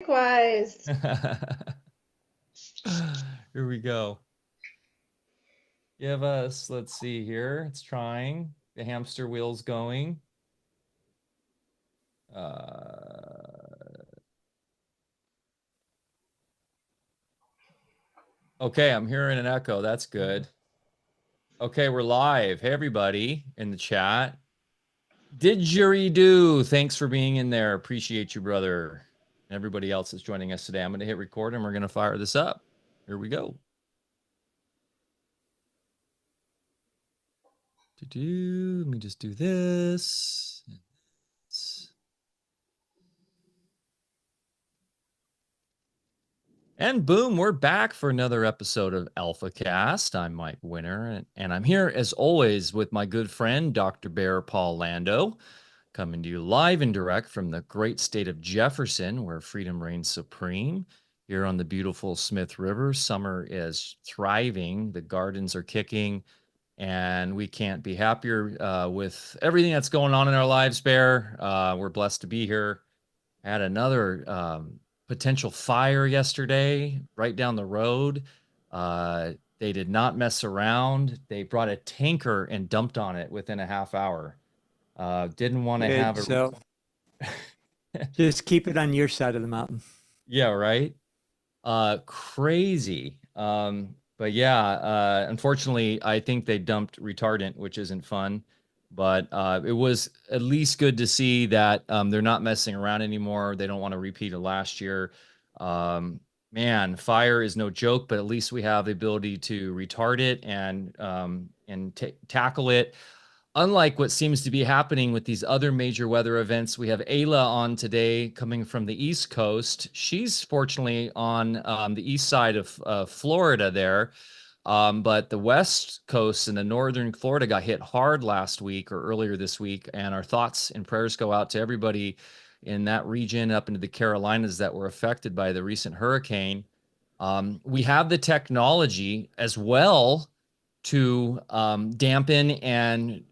Likewise. Here we go. Give us, let's see here. It's trying. The hamster wheel's going. Okay, I'm hearing an echo. That's good. Okay, we're live. Hey, everybody in the chat. Didgeridoo, thanks for being in there. Appreciate you, brother. Everybody else that's joining us today. I'm going to hit record and we're going to fire this up. Here we go. Let me just do this. And boom, we're back for another episode of Alpha Cast. I'm Mike Winner, and I'm here as always with my good friend, Dr. Bear Paul Lando, coming to you live and direct from the great state of Jefferson, where freedom reigns supreme. Here on the beautiful Smith River, summer is thriving, the gardens are kicking, and we can't be happier with everything that's going on in our lives, Bear. We're blessed to be here. Had another potential fire yesterday right down the road. They did not mess around. They brought a tanker and dumped on it within a half hour. Didn't want to have a... So just keep it on your side of the mountain. Yeah, right. Crazy. But yeah, unfortunately, I think they dumped retardant, which isn't fun. But it was at least good to see that they're not messing around anymore. They don't want to repeat it last year. Man, fire is no joke, but at least we have the ability to retard it and tackle it. Unlike what seems to be happening with these other major weather events, we have Eyla on today coming from the East Coast. She's fortunately on the east side of Florida there. But the West Coast and the northern Florida got hit hard last week or earlier this week. And our thoughts and prayers go out to everybody in that region up into the Carolinas that were affected by the recent hurricane. We have the technology as well to dampen and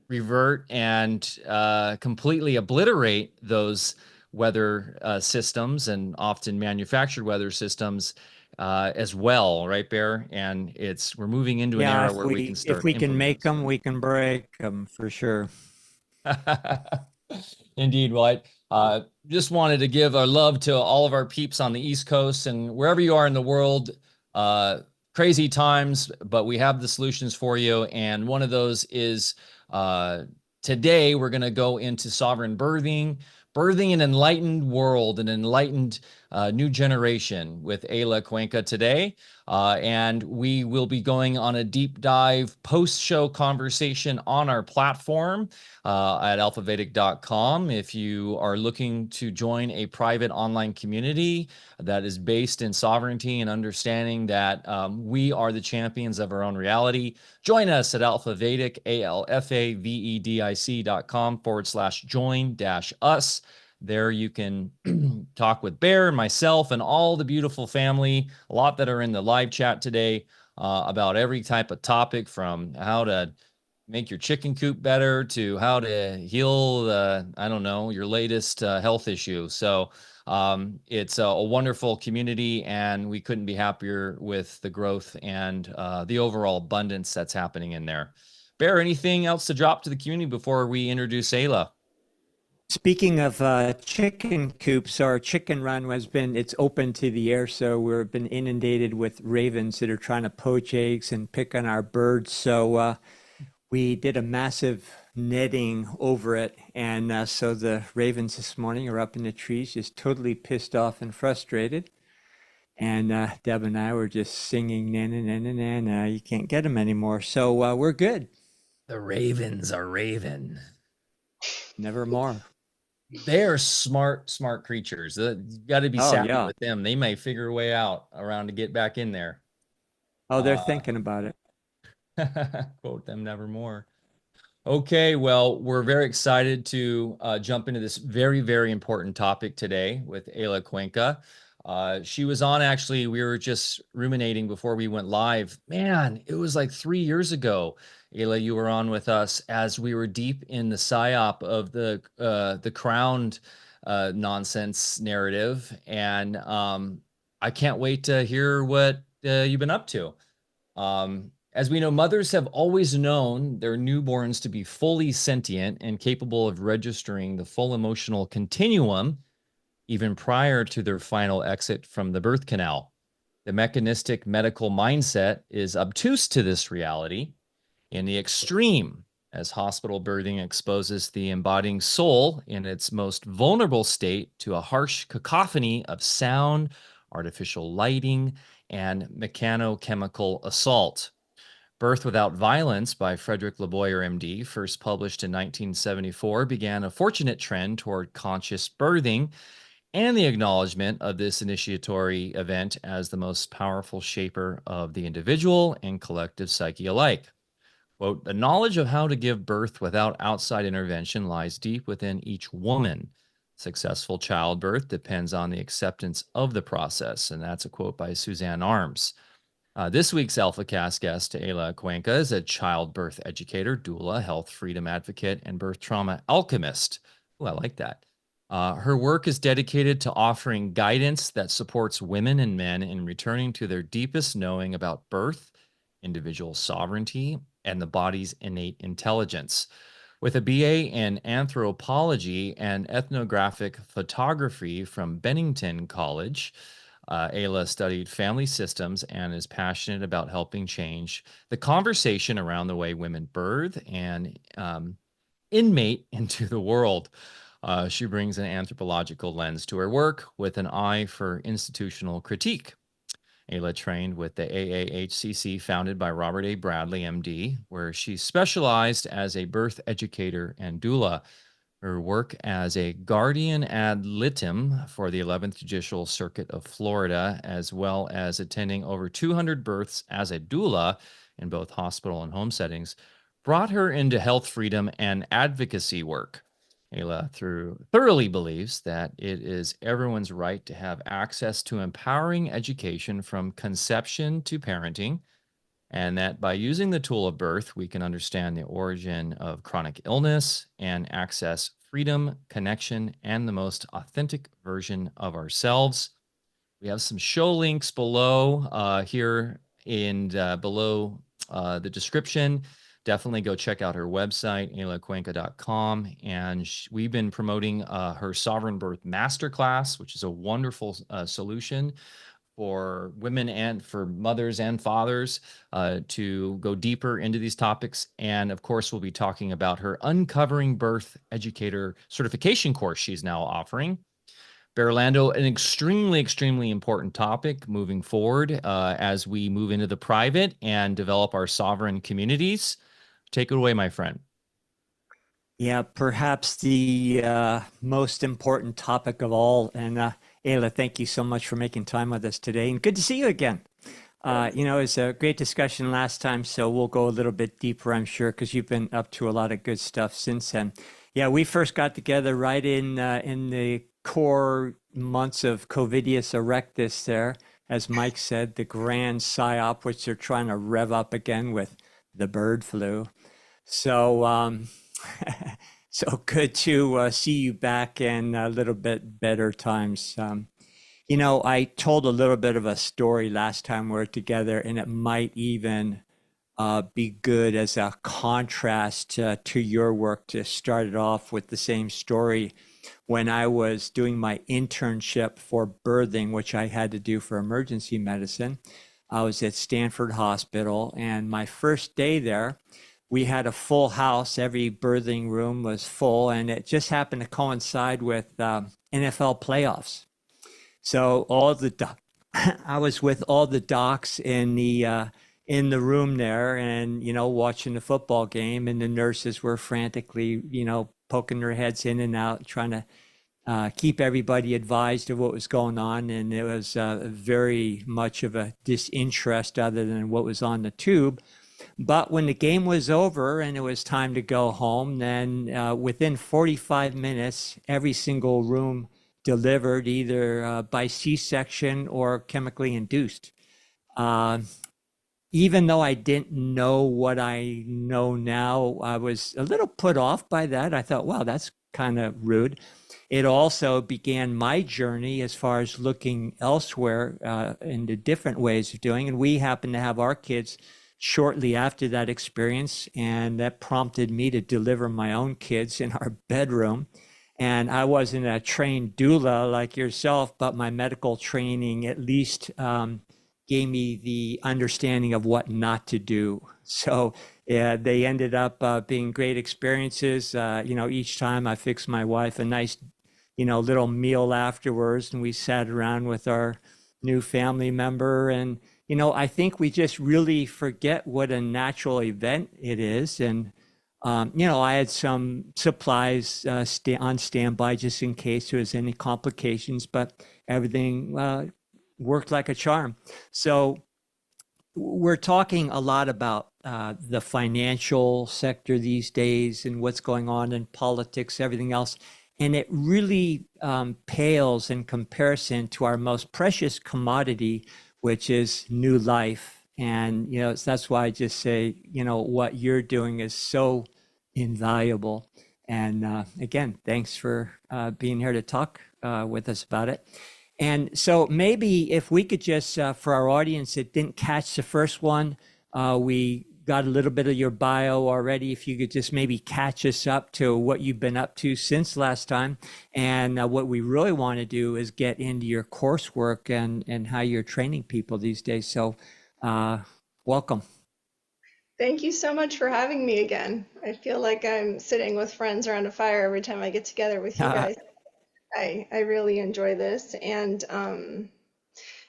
revert and completely obliterate those weather systems and often manufactured weather systems as well, right, Bear? And we're moving into an era where we can start. If we can make them, we can break them for sure. Indeed. Well, I just wanted to give our love to all of our peeps on the East Coast and wherever you are in the world. Crazy times, but we have the solutions for you. And one of those is today we're going to go into sovereign birthing an enlightened world, an enlightened new generation with Aya Quena today. And we will be going on a deep dive post-show conversation on our platform at alfavedic.com. If you are looking to join a private online community that is based in sovereignty and understanding that we are the champions of our own reality, join us at Alfa Vedic, alfavedic.com/join-us. There you can talk with Bear, myself, and all the beautiful family, a lot that are in the live chat today about every type of topic, from how to make your chicken coop better to how to heal, I don't know, your latest health issue. So it's a wonderful community, and we couldn't be happier with the growth and the overall abundance that's happening in there. Bear, anything else to drop to the community before we introduce Eyla? Speaking of chicken coops, our chicken run it's open to the air, so we've been inundated with ravens that are trying to poach eggs and pick on our birds. So we did a massive netting over it, and so the ravens this morning are up in the trees, just totally pissed off and frustrated. And Deb and I were just singing, na na na na na, you can't get them anymore. So we're good. The ravens are raven. Nevermore. They are smart creatures. You got to be savvy with them. They may figure a way out around to get back in there. Oh, they're thinking about it. Quote them nevermore. Okay, well, we're very excited to jump into this very, very important topic today with Aya Quena. She was on, actually, we were just ruminating before we went live. Man, it was like 3 years ago. Eyla, you were on with us as we were deep in the psyop of the crowned nonsense narrative. And I can't wait to hear what you've been up to. As we know, mothers have always known their newborns to be fully sentient and capable of registering the full emotional continuum even prior to their final exit from the birth canal. The mechanistic medical mindset is obtuse to this reality in the extreme, as hospital birthing exposes the embodying soul in its most vulnerable state to a harsh cacophony of sound, artificial lighting, and mechano-chemical assault. Birth Without Violence by Frédérick Leboyer M.D., first published in 1974, began a fortunate trend toward conscious birthing and the acknowledgement of this initiatory event as the most powerful shaper of the individual and collective psyche alike. Quote, the knowledge of how to give birth without outside intervention lies deep within each woman. Successful childbirth depends on the acceptance of the process. And that's a quote by Suzanne Arms. This week's AlphaCast guest, Aya Quena, is a childbirth educator, doula, health freedom advocate, and birth trauma alchemist. Oh, I like that. Her work is dedicated to offering guidance that supports women and men in returning to their deepest knowing about birth, individual sovereignty, and the body's innate intelligence. With a BA in anthropology and ethnographic photography from Bennington College, Eyla studied family systems and is passionate about helping change the conversation around the way women birth and inmate into the world. She brings an anthropological lens to her work with an eye for institutional critique. Eyla trained with the AAHCC, founded by Robert A. Bradley, M.D., where she specialized as a birth educator and doula. Her work as a guardian ad litem for the 11th Judicial Circuit of Florida, as well as attending over 200 births as a doula in both hospital and home settings, brought her into health freedom and advocacy work. Eyla thoroughly believes that it is everyone's right to have access to empowering education from conception to parenting, and that by using the tool of birth, we can understand the origin of chronic illness and access freedom, connection, and the most authentic version of ourselves. We have some show links below here and below the description. Definitely go check out her website, eylaquenca.com. And we've been promoting her Sovereign Birth Masterclass, which is a wonderful solution for women and for mothers and fathers to go deeper into these topics. And of course, we'll be talking about her Uncovering Birth Educator certification course she's now offering. Lando, an extremely, extremely important topic moving forward as we move into the private and develop our sovereign communities. Take it away, my friend. Yeah, perhaps the most important topic of all. And Eyla, thank you so much for making time with us today. And good to see you again. You know, it was a great discussion last time, so we'll go a little bit deeper, I'm sure, because you've been up to a lot of good stuff since then. Yeah, we first got together right in the core months of Covidius erectus there, as Mike said, the grand psyop, which they're trying to rev up again with the bird flu. So, so good to see you back in a little bit better times. You know, I told a little bit of a story last time we were together, and it might even be good as a contrast to your work to start it off with the same story. When I was doing my internship for birthing, which I had to do for emergency medicine, I was at Stanford Hospital, and my first day there, we had a full house. Every birthing room was full, and it just happened to coincide with NFL playoffs. So I was with all the docs in the room there, and you know, watching the football game, and the nurses were frantically, you know, poking their heads in and out, trying to keep everybody advised of what was going on. And it was very much of a disinterest other than what was on the tube. But when the game was over and it was time to go home, then within 45 minutes, every single room delivered either by C-section or chemically induced. Even though I didn't know what I know now, I was a little put off by that. I thought, wow, that's kind of rude. it also began my journey as far as looking elsewhere into different ways of doing. And we happened to have our kids shortly after that experience, and that prompted me to deliver my own kids in our bedroom. And I wasn't a trained doula like yourself, but my medical training at least gave me the understanding of what not to do. So yeah, they ended up being great experiences. Each time I fixed my wife a nice, little meal afterwards, and we sat around with our new family member. And, I think we just really forget what a natural event it is. And, I had some supplies on standby just in case there was any complications, but everything worked like a charm. So we're talking a lot about the financial sector these days and what's going on in politics, everything else. And it really pales in comparison to our most precious commodity, which is new life. And, that's why I just say, what you're doing is so invaluable. And again, thanks for being here to talk with us about it. And so maybe if we could just, for our audience that didn't catch the first one, we got a little bit of your bio already. If you could just maybe catch us up to what you've been up to since last time. And what we really want to do is get into your coursework and how you're training people these days. So welcome. Thank you so much for having me again. I feel like I'm sitting with friends around a fire every time I get together with you guys. I really enjoy this. And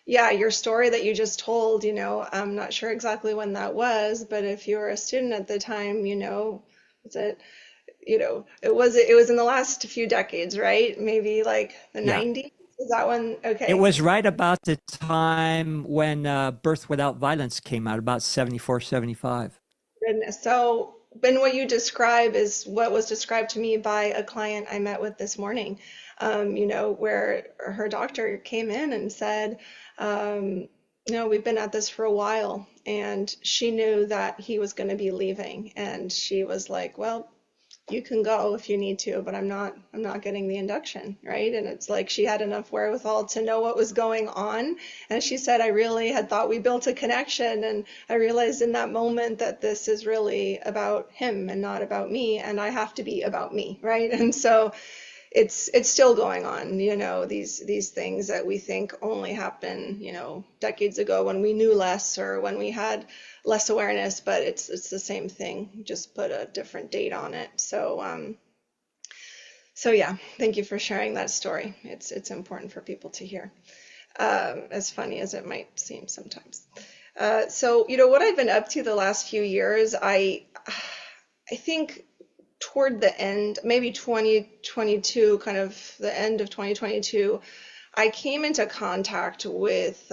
yeah, your story that you just told, I'm not sure exactly when that was, but if you were a student at the time, was it, it was in the last few decades, right? Maybe like the Yeah. 90s. Is that one? Okay. It was right about the time when Birth Without Violence came out, about 74, 75. Goodness. So, and what you describe is what was described to me by a client I met with this morning, where her doctor came in and said, we've been at this for a while, and she knew that he was going to be leaving, and she was like, well, you can go if you need to, but I'm not getting the induction, right? And it's like she had enough wherewithal to know what was going on. And she said, I really had thought we built a connection, and I realized in that moment that this is really about him and not about me, and I have to be about me, right? And so it's still going on, these things that we think only happen, decades ago when we knew less or when we had less awareness, but it's the same thing, just put a different date on it. So yeah, thank you for sharing that story. It's important for people to hear, as funny as it might seem sometimes. So what I've been up to the last few years, I think toward the end, maybe 2022, kind of the end of 2022, I came into contact with,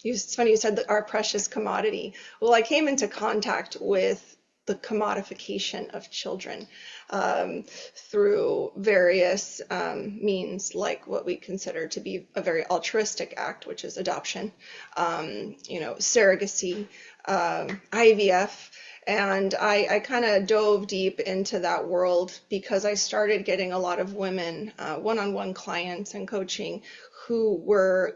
it's funny you said that our precious commodity. Well, I came into contact with the commodification of children through various means, like what we consider to be a very altruistic act, which is adoption, surrogacy, IVF. And I kind of dove deep into that world because I started getting a lot of women, one-on-one clients and coaching who were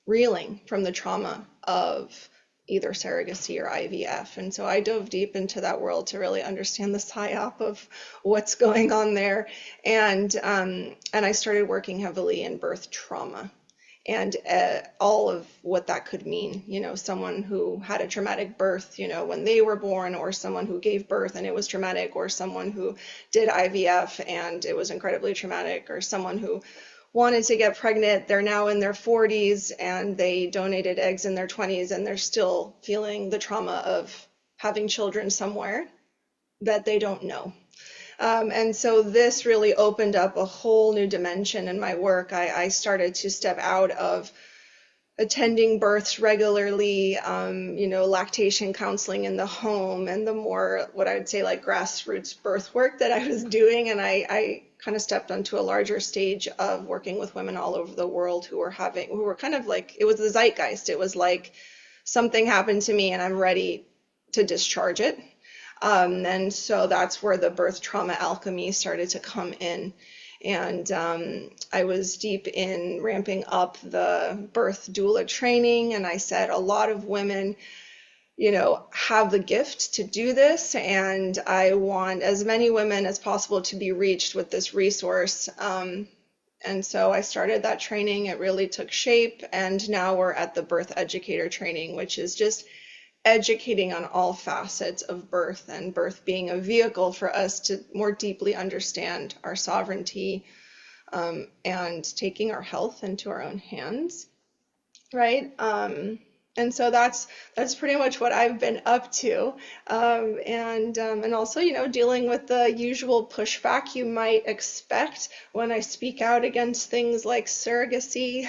reeling from the trauma of either surrogacy or IVF. And so I dove deep into that world to really understand the psyop of what's going on there. And I started working heavily in birth trauma and all of what that could mean, someone who had a traumatic birth, when they were born, or someone who gave birth and it was traumatic, or someone who did IVF and it was incredibly traumatic, or someone who wanted to get pregnant, they're now in their 40s and they donated eggs in their 20s and they're still feeling the trauma of having children somewhere that they don't know. And so this really opened up a whole new dimension in my work. I started to step out of attending births regularly, lactation counseling in the home, and the more what I would say like grassroots birth work that I was doing. And I kind of stepped onto a larger stage of working with women all over the world who were kind of like, it was the zeitgeist. It was like something happened to me and I'm ready to discharge it. And so that's where the birth trauma alchemy started to come in. And I was deep in ramping up the birth doula training. And I said, a lot of women, have the gift to do this. And I want as many women as possible to be reached with this resource. And so I started that training. It really took shape. And now we're at the birth educator training, which is just educating on all facets of birth, and birth being a vehicle for us to more deeply understand our sovereignty, and taking our health into our own hands, right? And so that's pretty much what I've been up to, and also dealing with the usual pushback you might expect when I speak out against things like surrogacy,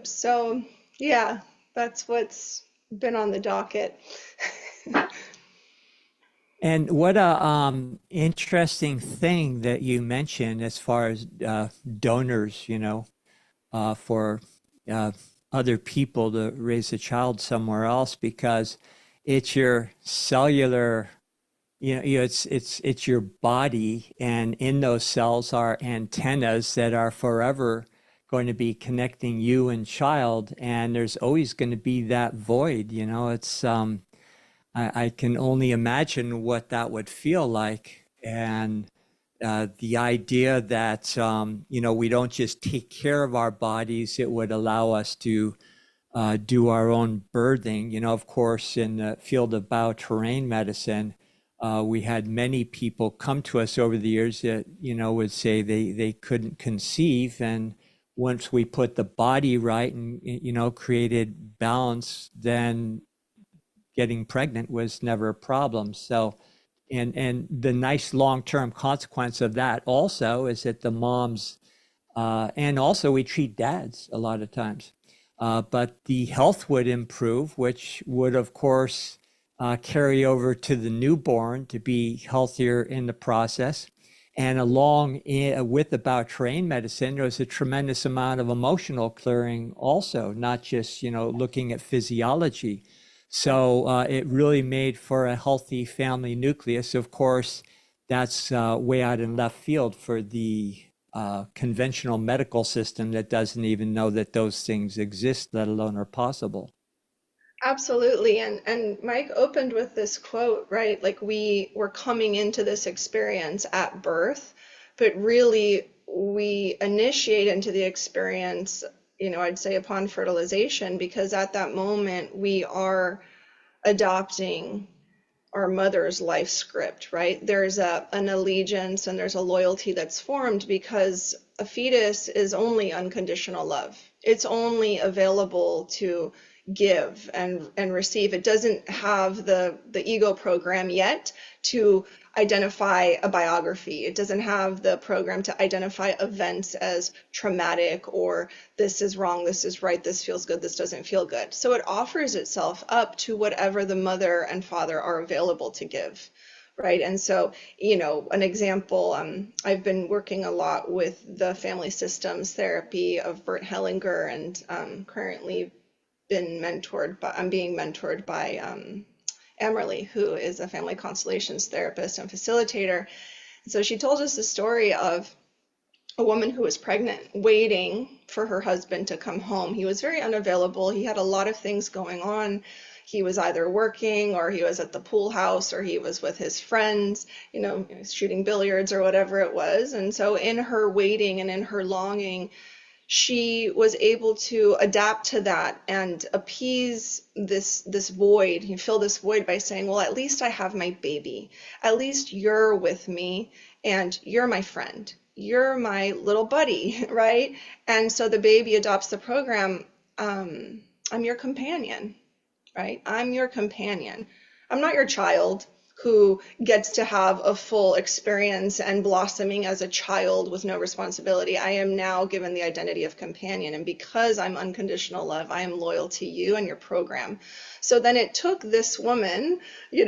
so yeah, that's what's been on the docket. And what a interesting thing that you mentioned as far as donors, for other people to raise a child somewhere else, because it's your cellular, it's your body, and in those cells are antennas that are forever going to be connecting you and child, and there's always going to be that void. It's I can only imagine what that would feel like, and the idea that we don't just take care of our bodies, it would allow us to do our own birthing. Of course, in the field of bioterrain medicine, we had many people come to us over the years that would say they couldn't conceive, and once we put the body right and created balance, then getting pregnant was never a problem. So and the nice long-term consequence of that also is that the moms, and also we treat dads a lot of times, but the health would improve, which would of course carry over to the newborn to be healthier in the process. And along with the bioterrain medicine, there was a tremendous amount of emotional clearing also, not just looking at physiology. So it really made for a healthy family nucleus. Of course, that's way out in left field for the conventional medical system that doesn't even know that those things exist, let alone are possible. Absolutely. And Mike opened with this quote, right? Like we were coming into this experience at birth, but really we initiate into the experience, I'd say upon fertilization, because at that moment we are adopting our mother's life script, right? There's an allegiance and there's a loyalty that's formed because a fetus is only unconditional love. It's only available to give and receive. It doesn't have the ego program yet to identify a biography. It doesn't have the program to identify events as traumatic or this is wrong, this is right, this feels good, this doesn't feel good. So it offers itself up to whatever the mother and father are available to give. Right. And so, an example, I've been working a lot with the family systems therapy of Bert Hellinger, and currently I'm being mentored by Emily, who is a family constellations therapist and facilitator. And so she told us the story of a woman who was pregnant, waiting for her husband to come home. He was very unavailable. He had a lot of things going on. He was either working or he was at the pool house or he was with his friends, shooting billiards or whatever it was. And so in her waiting and in her longing, she was able to adapt to that and appease this void. You fill this void by saying, well, at least I have my baby. At least you're with me and you're my friend. You're my little buddy, right? And so the baby adopts the program. I'm your companion, right? I'm your companion. I'm not your child who gets to have a full experience and blossoming as a child with no responsibility. I am now given the identity of companion. And because I'm unconditional love, I am loyal to you and your program. So then it took this woman,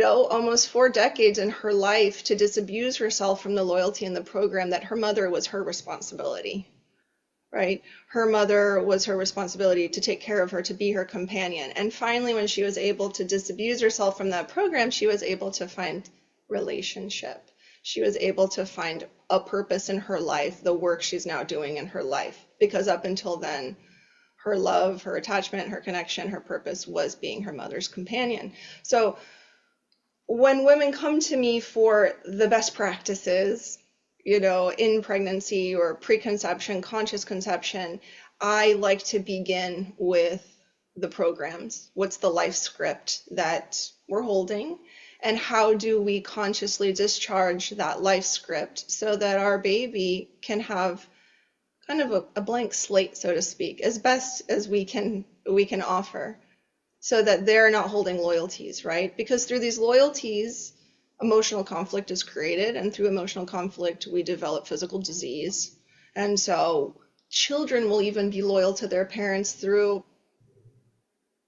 almost 4 decades in her life to disabuse herself from the loyalty and the program that her mother was her responsibility. Right? Her mother was her responsibility to take care of her, to be her companion. And finally, when she was able to disabuse herself from that program, she was able to find relationship. She was able to find a purpose in her life, the work she's now doing in her life. Because up until then, her love, her attachment, her connection, her purpose was being her mother's companion. So when women come to me for the best practices, in pregnancy or preconception, conscious conception, I like to begin with the programs. What's the life script that we're holding? And how do we consciously discharge that life script so that our baby can have kind of a blank slate, so to speak, as best as we can offer, so that they're not holding loyalties, right? Because through these loyalties, emotional conflict is created, and through emotional conflict, we develop physical disease. And so children will even be loyal to their parents through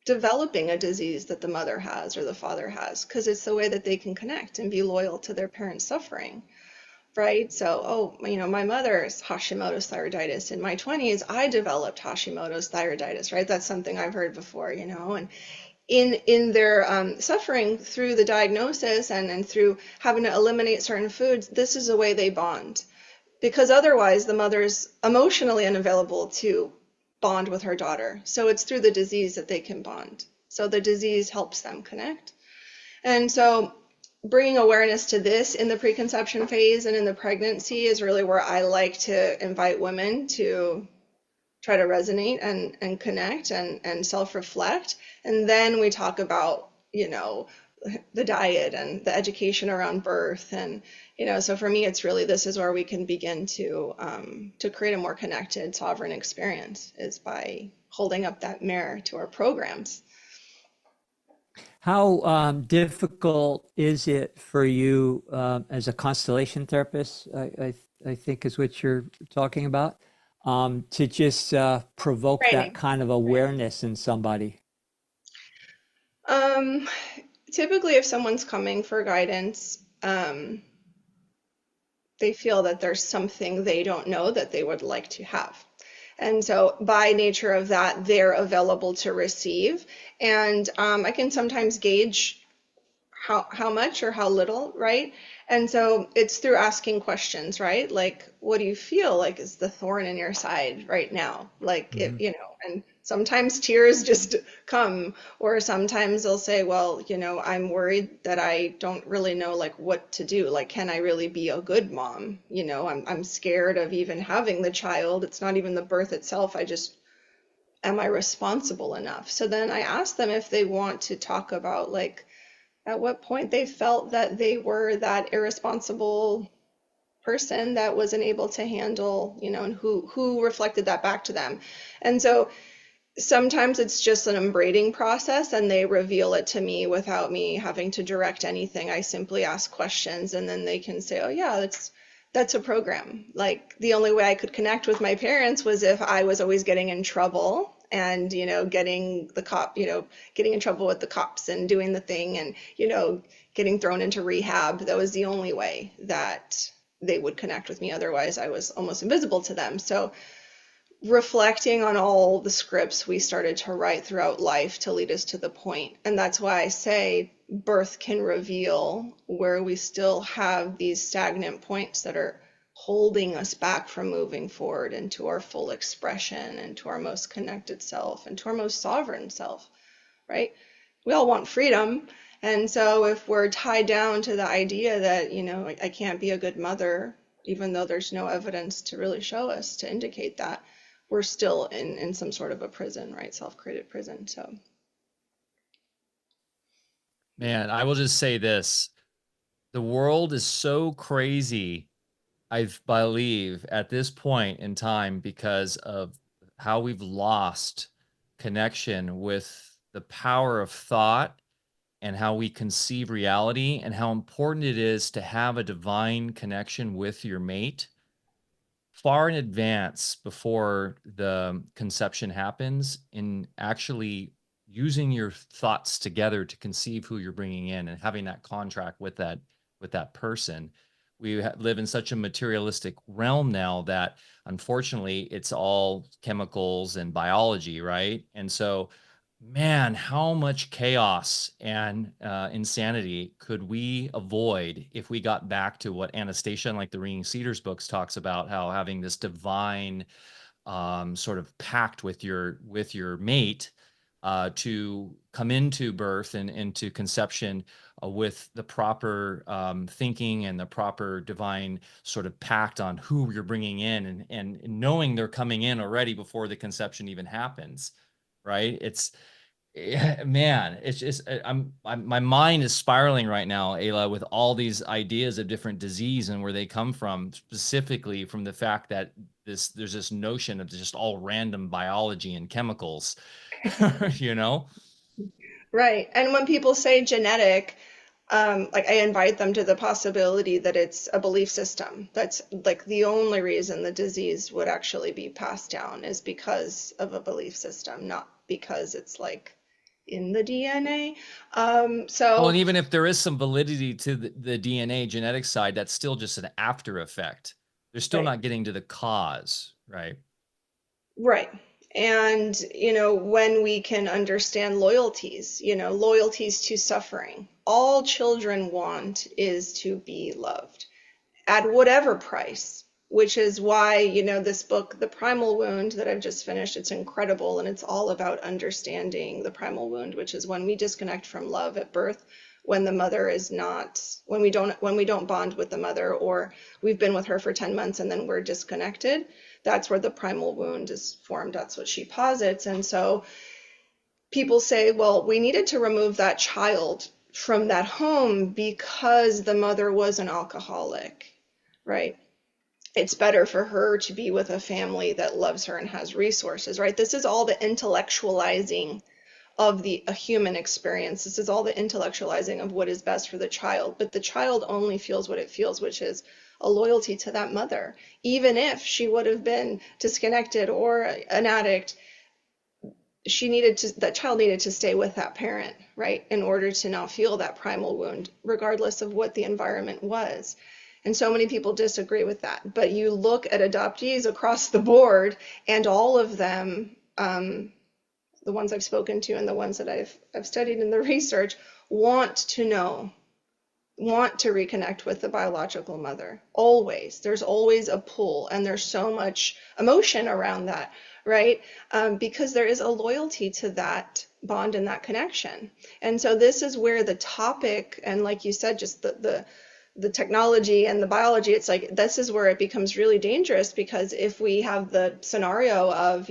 developing a disease that the mother has or the father has, because it's the way that they can connect and be loyal to their parents' suffering. Right? So, my mother's Hashimoto's thyroiditis. In my 20s, I developed Hashimoto's thyroiditis, right? That's something I've heard before, and in their suffering through the diagnosis and through having to eliminate certain foods, this is the way they bond. Because otherwise, the mother's emotionally unavailable to bond with her daughter. So it's through the disease that they can bond. So the disease helps them connect. And so bringing awareness to this in the preconception phase and in the pregnancy is really where I like to invite women to try to resonate and connect and self-reflect. And then we talk about, the diet and the education around birth. And, so for me, it's really, this is where we can begin to create a more connected, sovereign experience, is by holding up that mirror to our programs. How difficult is it for you as a constellation therapist, I think is what you're talking about, to just provoke that Training. kind of awareness in somebody? Typically, if someone's coming for guidance, they feel that there's something they don't know that they would like to have. And so by nature of that, they're available to receive. And I can sometimes gauge how much or how little, right? And so it's through asking questions, right? Like, what do you feel like is the thorn in your side right now? Like, and sometimes tears just come, or sometimes they'll say, well, I'm worried that I don't really know like what to do. Like, can I really be a good mom? I'm scared of even having the child. It's not even the birth itself. Am I responsible enough? So then I ask them if they want to talk about like, at what point they felt that they were that irresponsible person that wasn't able to handle, and who reflected that back to them. And so sometimes it's just an embraiding process and they reveal it to me without me having to direct anything. I simply ask questions and then they can say, oh yeah, that's a program. Like the only way I could connect with my parents was if I was always getting in trouble and, getting in trouble with the cops and doing the thing and, getting thrown into rehab. That was the only way that they would connect with me. Otherwise, I was almost invisible to them. So reflecting on all the scripts we started to write throughout life to lead us to the point. And that's why I say birth can reveal where we still have these stagnant points that are holding us back from moving forward into our full expression and to our most connected self and to our most sovereign self, right? We all want freedom. And so if we're tied down to the idea that, I can't be a good mother, even though there's no evidence to really show us to indicate that, we're still in some sort of a prison, right? Self-created prison. So. Man, I will just say this. The world is so crazy, I believe, at this point in time because of how we've lost connection with the power of thought and how we conceive reality and how important it is to have a divine connection with your mate far in advance before the conception happens, in actually using your thoughts together to conceive who you're bringing in and having that contract with that person. We live in such a materialistic realm now that unfortunately it's all chemicals and biology, right? And so man, how much chaos and insanity could we avoid if we got back to what Anastasia, like the Ringing Cedars books, talks about, how having this divine sort of pact with your mate to come into birth and into conception with the proper thinking and the proper divine sort of pact on who you're bringing in, and knowing they're coming in already before the conception even happens, right? It's yeah, man, it's just my mind is spiraling right now, Ayla, with all these ideas of different disease and where they come from, specifically from the fact that there's this notion of just all random biology and chemicals, you know? Right. And when people say genetic, like I invite them to the possibility that it's a belief system. That's like the only reason the disease would actually be passed down is because of a belief system, not because it's like in the DNA. Well, and So even if there is some validity to the DNA genetic side, that's still just an after effect. They're still right. not getting to the cause, right? Right. And, when we can understand loyalties, loyalties to suffering, all children want is to be loved at whatever price, which is why, this book, The Primal Wound, that I've just finished, it's incredible. And it's all about understanding the primal wound, which is when we disconnect from love at birth, when the mother is not, when we don't bond with the mother, or we've been with her for 10 months and then we're disconnected. That's where the primal wound is formed. That's what she posits. And so people say, well, we needed to remove that child from that home because the mother was an alcoholic, right? It's better for her to be with a family that loves her and has resources, right? This is all the intellectualizing of a human experience. This is all the intellectualizing of what is best for the child, but the child only feels what it feels, which is a loyalty to that mother. Even if she would have been disconnected or an addict, that child needed to stay with that parent, right, in order to not feel that primal wound, regardless of what the environment was. And so many people disagree with that. But you look at adoptees across the board, and all of them, the ones I've spoken to and the ones that I've studied in the research, want to reconnect with the biological mother. Always. There's always a pull, and there's so much emotion around that, right? Because there is a loyalty to that bond and that connection. And so this is where the topic, and like you said, just the technology and the biology, it's like this is where it becomes really dangerous, because if we have the scenario of,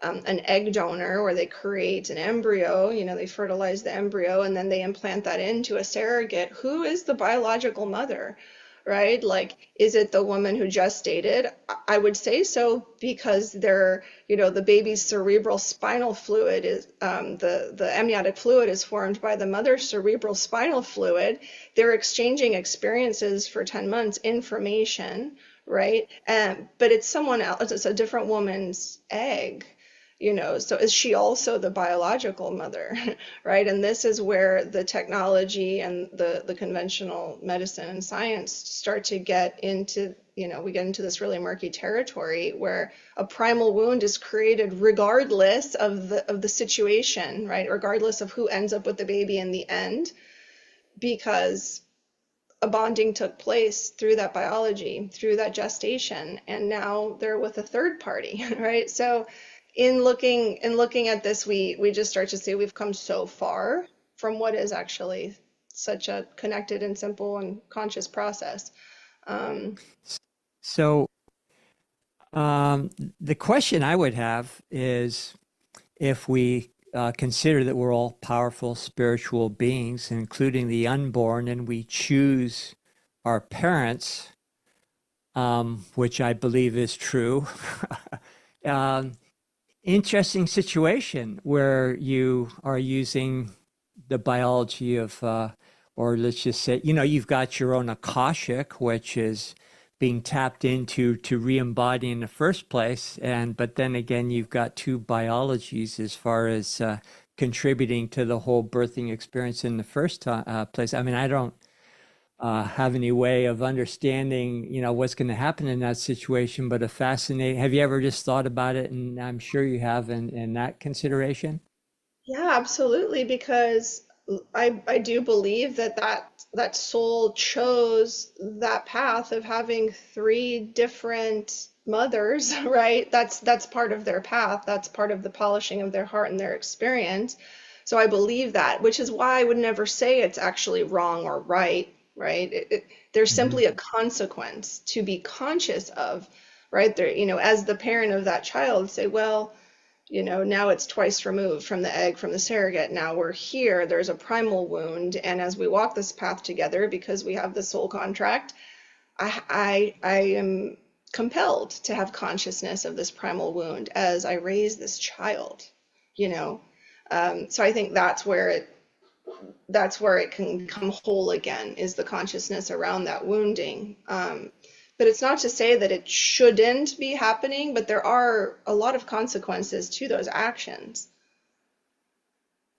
an egg donor where they create an embryo, they fertilize the embryo and then they implant that into a surrogate, who is the biological mother, right? Like, is it the woman who gestated? I would say so, because the baby's cerebral spinal fluid is, the amniotic fluid is formed by the mother's cerebral spinal fluid. They're exchanging experiences for 10 months, information, right? But it's someone else, it's a different woman's egg. So is she also the biological mother, right? And this is where the technology and the conventional medicine and science start to get into, we get into this really murky territory where a primal wound is created regardless of the situation, right? Regardless of who ends up with the baby in the end, because a bonding took place through that biology, through that gestation, and now they're with a third party, right? So in looking at this, we just start to see we've come so far from what is actually such a connected and simple and conscious process. So the question I would have is, if we consider that we're all powerful spiritual beings, including the unborn, and we choose our parents, which I believe is true. Interesting situation where you are using the biology of, or let's just say, you've got your own Akashic, which is being tapped into to re-embody in the first place. But then again, you've got two biologies as far as contributing to the whole birthing experience in the first place. I mean, I don't have any way of understanding, what's going to happen in that situation, but have you ever just thought about it? And I'm sure you have in that consideration. Yeah, absolutely, because I do believe that that soul chose that path of having three different mothers, right? That's part of their path. That's part of the polishing of their heart and their experience. So I believe that, which is why I would never say it's actually wrong or right, right? There's Mhm. simply a consequence to be conscious of, right? There, as the parent of that child, say, well, now it's twice removed from the egg from the surrogate. Now we're here. There's a primal wound. And as we walk this path together, because we have the soul contract, I am compelled to have consciousness of this primal wound as I raise this child, you know. So I think that's where it can come whole again, is the consciousness around that wounding. But it's not to say that it shouldn't be happening, but there are a lot of consequences to those actions.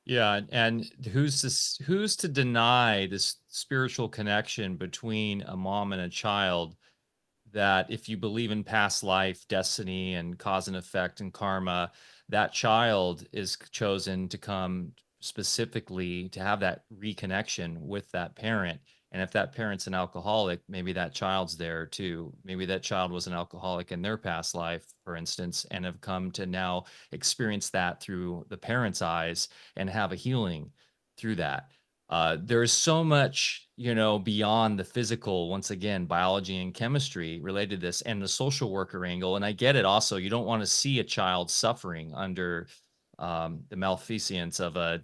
Yeah, and who's to deny this spiritual connection between a mom and a child, that if you believe in past life, destiny, and cause and effect and karma, that child is chosen to come specifically to have that reconnection with that parent. And if that parent's an alcoholic, maybe that child's there too. Maybe that child was an alcoholic in their past life, for instance, and have come to now experience that through the parent's eyes and have a healing through that. There's so much, beyond the physical, once again, biology and chemistry related to this, and the social worker angle. And I get it also. You don't want to see a child suffering under the malfeasance of a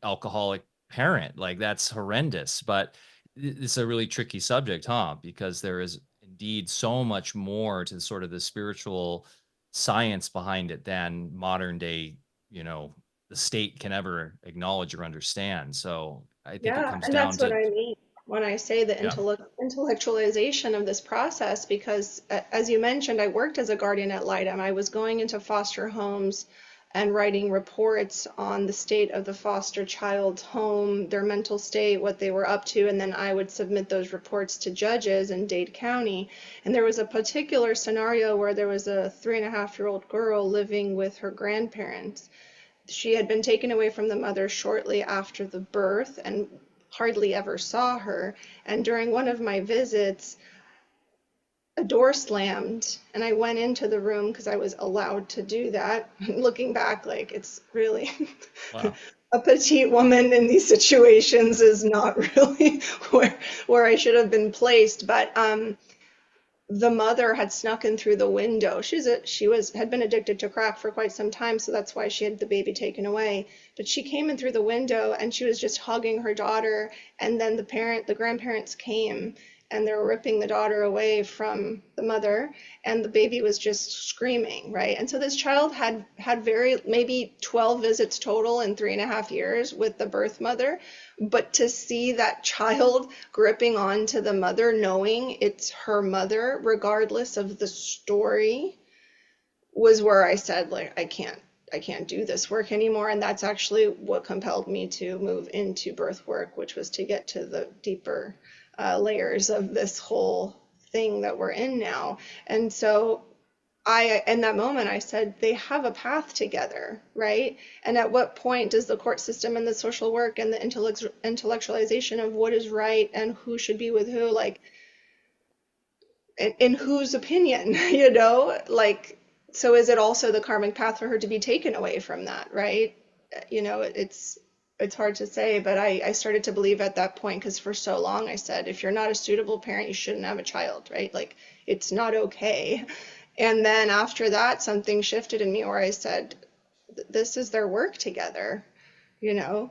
alcoholic parent. Like, that's horrendous. But it's a really tricky subject, huh? Because there is indeed so much more to sort of the spiritual science behind it than modern day, you know, the state can ever acknowledge or understand. So I think it Yeah, comes and down that's what to, I mean when I say the yeah. intellectualization of this process, because as you mentioned, I worked as a guardian ad litem. I was going into foster homes and writing reports on the state of the foster child's home, their mental state, what they were up to, and then I would submit those reports to judges in Dade County. And there was a particular scenario where there was a 3.5-year-old girl living with her grandparents. She had been taken away from the mother shortly after the birth and hardly ever saw her. And during one of my visits, a door slammed and I went into the room because I was allowed to do that. Looking back, like, it's really Wow. a petite woman in these situations is not really where I should have been placed. But the mother had snuck in through the window. Had been addicted to crack for quite some time, so that's why she had the baby taken away. But she came in through the window and she was just hugging her daughter, and then the grandparents came and they were ripping the daughter away from the mother, and the baby was just screaming, right? And so this child had maybe 12 visits total in 3.5 years with the birth mother. But to see that child gripping onto the mother, knowing it's her mother, regardless of the story, was where I said, like, I can't do this work anymore. And that's actually what compelled me to move into birth work, which was to get to the deeper layers of this whole thing that we're in now. And so in that moment, I said, they have a path together, right? And at what point does the court system and the social work and the intellectualization of what is right and who should be with who, like, in whose opinion, like, so is it also the karmic path for her to be taken away from that, right? It's hard to say, but I started to believe at that point, because for so long I said, if you're not a suitable parent, you shouldn't have a child, right? Like, it's not okay. And then after that, something shifted in me where I said, this is their work together, you know?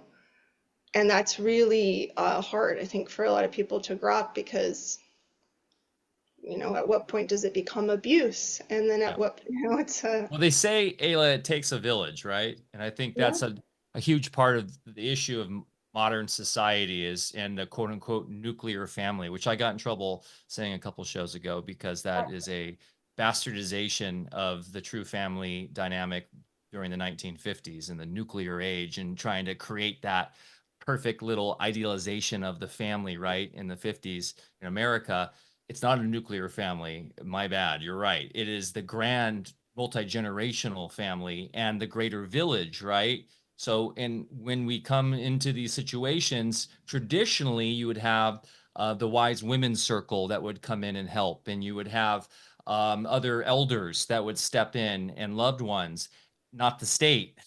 And that's really hard, I think, for a lot of people to grok, because, at what point does it become abuse? And then Yeah. at what, it's a, Well, they say, Ayla, it takes a village, right? And I think yeah, that's a huge part of the issue of modern society, is and the quote unquote nuclear family, which I got in trouble saying a couple shows ago, because that is a bastardization of the true family dynamic during the 1950s and the nuclear age, and trying to create that perfect little idealization of the family, right? In the 50s in America, it's not a nuclear family. My bad. You're right. It is the grand multi-generational family and the greater village, right? So, and when we come into these situations, traditionally you would have the wise women's circle that would come in and help, and you would have other elders that would step in, and loved ones, not the state.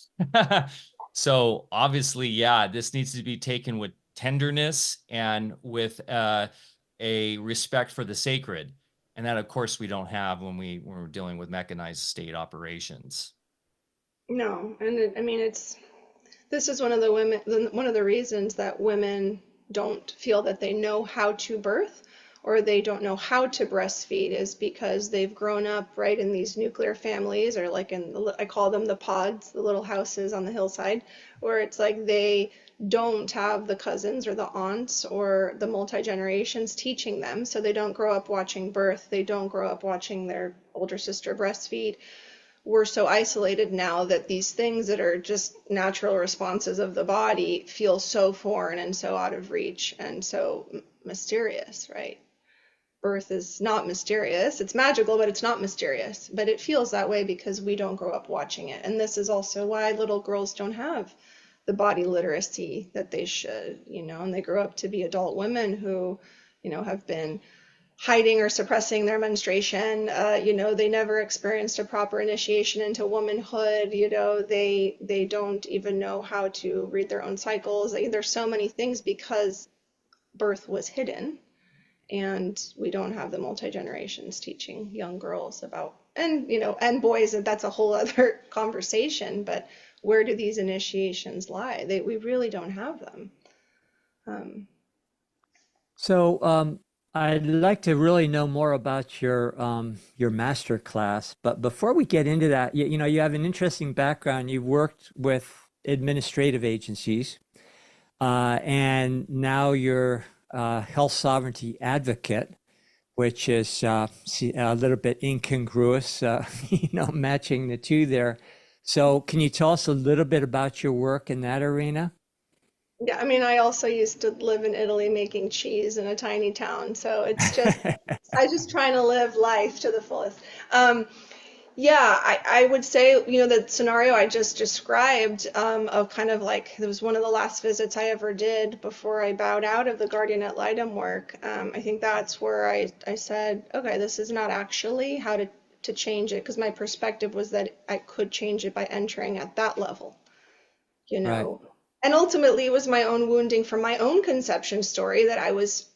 So obviously, yeah, this needs to be taken with tenderness and with a respect for the sacred. And that, of course, we don't have when we're dealing with mechanized state operations. No, and I mean, this is one of the reasons that women don't feel that they know how to birth, or they don't know how to breastfeed, is because they've grown up right in these nuclear families, or like I call them the pods, the little houses on the hillside, where it's like they don't have the cousins or the aunts or the multi-generations teaching them. So they don't grow up watching birth. They don't grow up watching their older sister breastfeed. We're so isolated now that these things that are just natural responses of the body feel so foreign and so out of reach and so mysterious, right? Birth is not mysterious. It's magical, but it's not mysterious. But it feels that way because we don't grow up watching it. And this is also why little girls don't have the body literacy that they should, and they grow up to be adult women who, have been hiding or suppressing their menstruation. They never experienced a proper initiation into womanhood. They don't even know how to read their own cycles. There's so many things because birth was hidden, and we don't have the multi-generations teaching young girls about, and boys, and that's a whole other conversation, but where do these initiations lie? We really don't have them. So I'd like to really know more about your master class, but before we get into that, you have an interesting background. You've worked with administrative agencies, and now you're a health sovereignty advocate, which is a little bit incongruous, matching the two there. So can you tell us a little bit about your work in that arena? Yeah, I mean, I also used to live in Italy making cheese in a tiny town, so I just trying to live life to the fullest. Yeah, I would say, the scenario I just described, of kind of like, it was one of the last visits I ever did before I bowed out of the guardian ad litem work. I think that's where I said, okay, this is not actually how to change it, because my perspective was that I could change it by entering at that level, you Right. know. And ultimately, it was my own wounding from my own conception story that I was,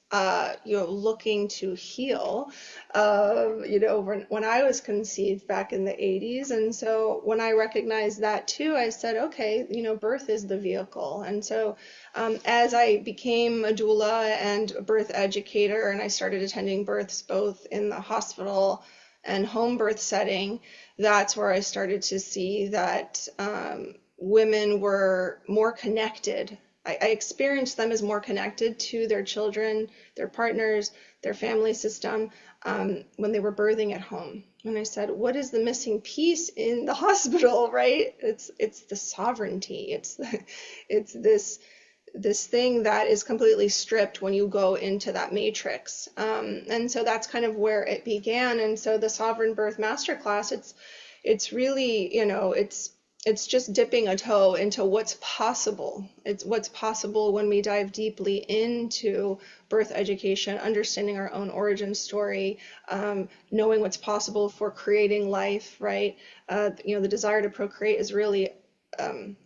looking to heal, when I was conceived back in the 80s. And so when I recognized that too, I said, okay, birth is the vehicle. And so as I became a doula and a birth educator, and I started attending births both in the hospital and home birth setting, that's where I started to see that women were more connected. I experienced them as more connected to their children, their partners, their family system, when they were birthing at home. And I said, what is the missing piece in the hospital, right? It's the sovereignty. It's this thing that is completely stripped when you go into that matrix. And so that's kind of where it began. And so the Sovereign Birth Masterclass, it's really, it's just dipping a toe into what's possible. It's what's possible when we dive deeply into birth education, understanding our own origin story, knowing what's possible for creating life, right? The desire to procreate is really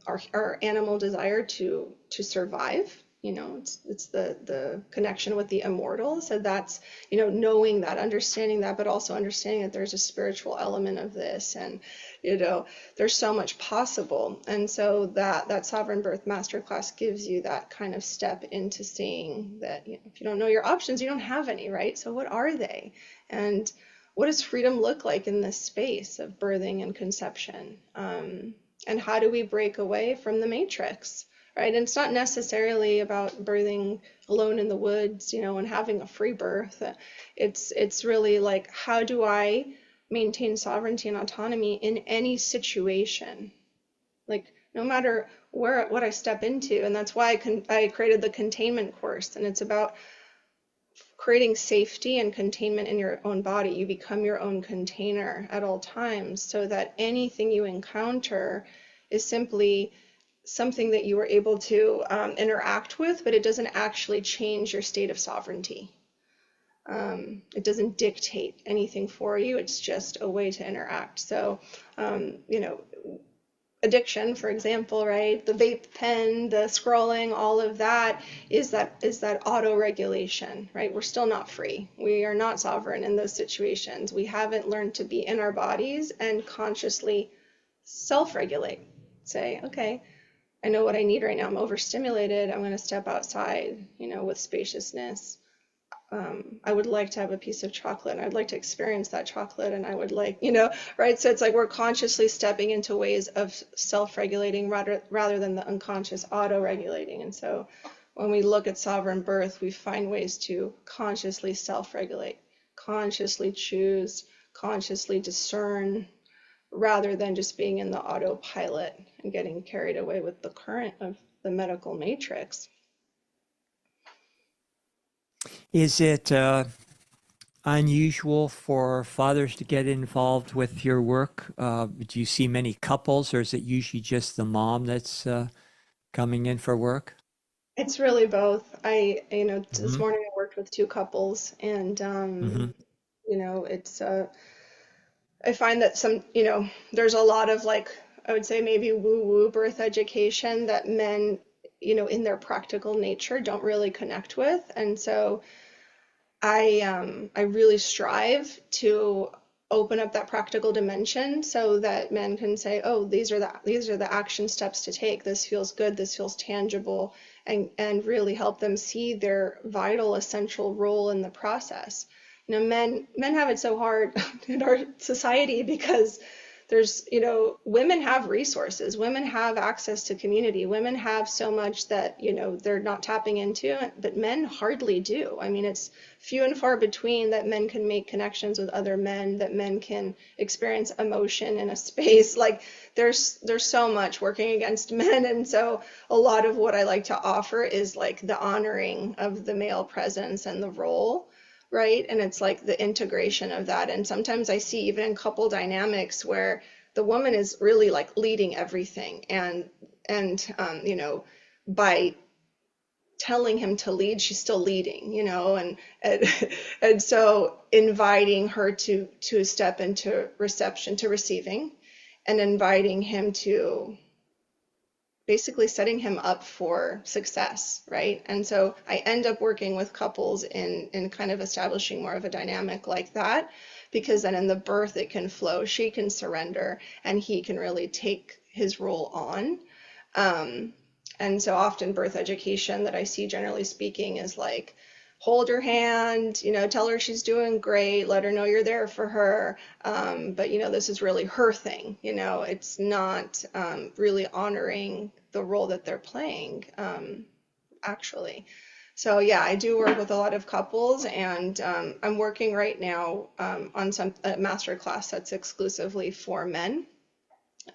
our animal desire to survive. It's the connection with the immortal. So that's, knowing that, understanding that, but also understanding that there's a spiritual element of this, and there's so much possible. And so that Sovereign Birth Masterclass gives you that kind of step into seeing that, if you don't know your options, you don't have any, right? So what are they? And what does freedom look like in this space of birthing and conception? And how do we break away from the matrix, right? And it's not necessarily about birthing alone in the woods, and having a free birth. It's really like, how do I maintain sovereignty and autonomy in any situation? Like, no matter what I step into. And that's why I created the containment course. And it's about creating safety and containment in your own body. You become your own container at all times, so that anything you encounter is simply something that you were able to interact with, but it doesn't actually change your state of sovereignty. It doesn't dictate anything for you. It's just a way to interact. So, you know, addiction, for example, right? The vape pen, the scrolling, all of that is that auto-regulation, right? We're still not free. We are not sovereign in those situations. We haven't learned to be in our bodies and consciously self-regulate. Say, okay, I know what I need right now. I'm overstimulated. I'm going to step outside, you know, with spaciousness. I would like to have a piece of chocolate, and I'd like to experience that chocolate, and I would like, you know, right? So it's like we're consciously stepping into ways of self-regulating rather than the unconscious auto-regulating. And so when we look at sovereign birth, we find ways to consciously self-regulate, consciously choose, consciously discern, rather than just being in the autopilot and getting carried away with the current of the medical matrix. Is it unusual for fathers to get involved with your work? Do you see many couples, or is it usually just the mom that's coming in for work? It's really both. You know, this Mm-hmm. morning I worked with two couples, and Mm-hmm. you know, I find that you know, there's a lot of like, I would say maybe woo-woo birth education that men, you know, in their practical nature don't really connect with. And so I really strive to open up that practical dimension so that men can say, oh, these are the action steps to take. This feels good, this feels tangible, and really help them see their vital, essential role in the process. You know, men have it so hard in our society because there's, you know, women have resources, women have access to community, women have so much that, you know, they're not tapping into, but men hardly do. I mean, it's few and far between that men can make connections with other men, that men can experience emotion in a space. Like there's so much working against men. And so a lot of what I like to offer is like the honoring of the male presence and the role, right? And it's like the integration of that. And sometimes I see even in couple dynamics where the woman is really like leading everything, and you know, by telling him to lead, she's still leading, you know, and and so inviting her to step into reception, to receiving, and inviting him to basically setting him up for success, right? And so I end up working with couples in kind of establishing more of a dynamic like that, because then in the birth it can flow, she can surrender, and he can really take his role on. And so often birth education that I see, generally speaking, is like, hold her hand, you know, tell her she's doing great, let her know you're there for her. But, you know, this is really her thing. You know, it's not really honoring the role that they're playing, actually. So, yeah, I do work with a lot of couples, and I'm working right now on a master class that's exclusively for men,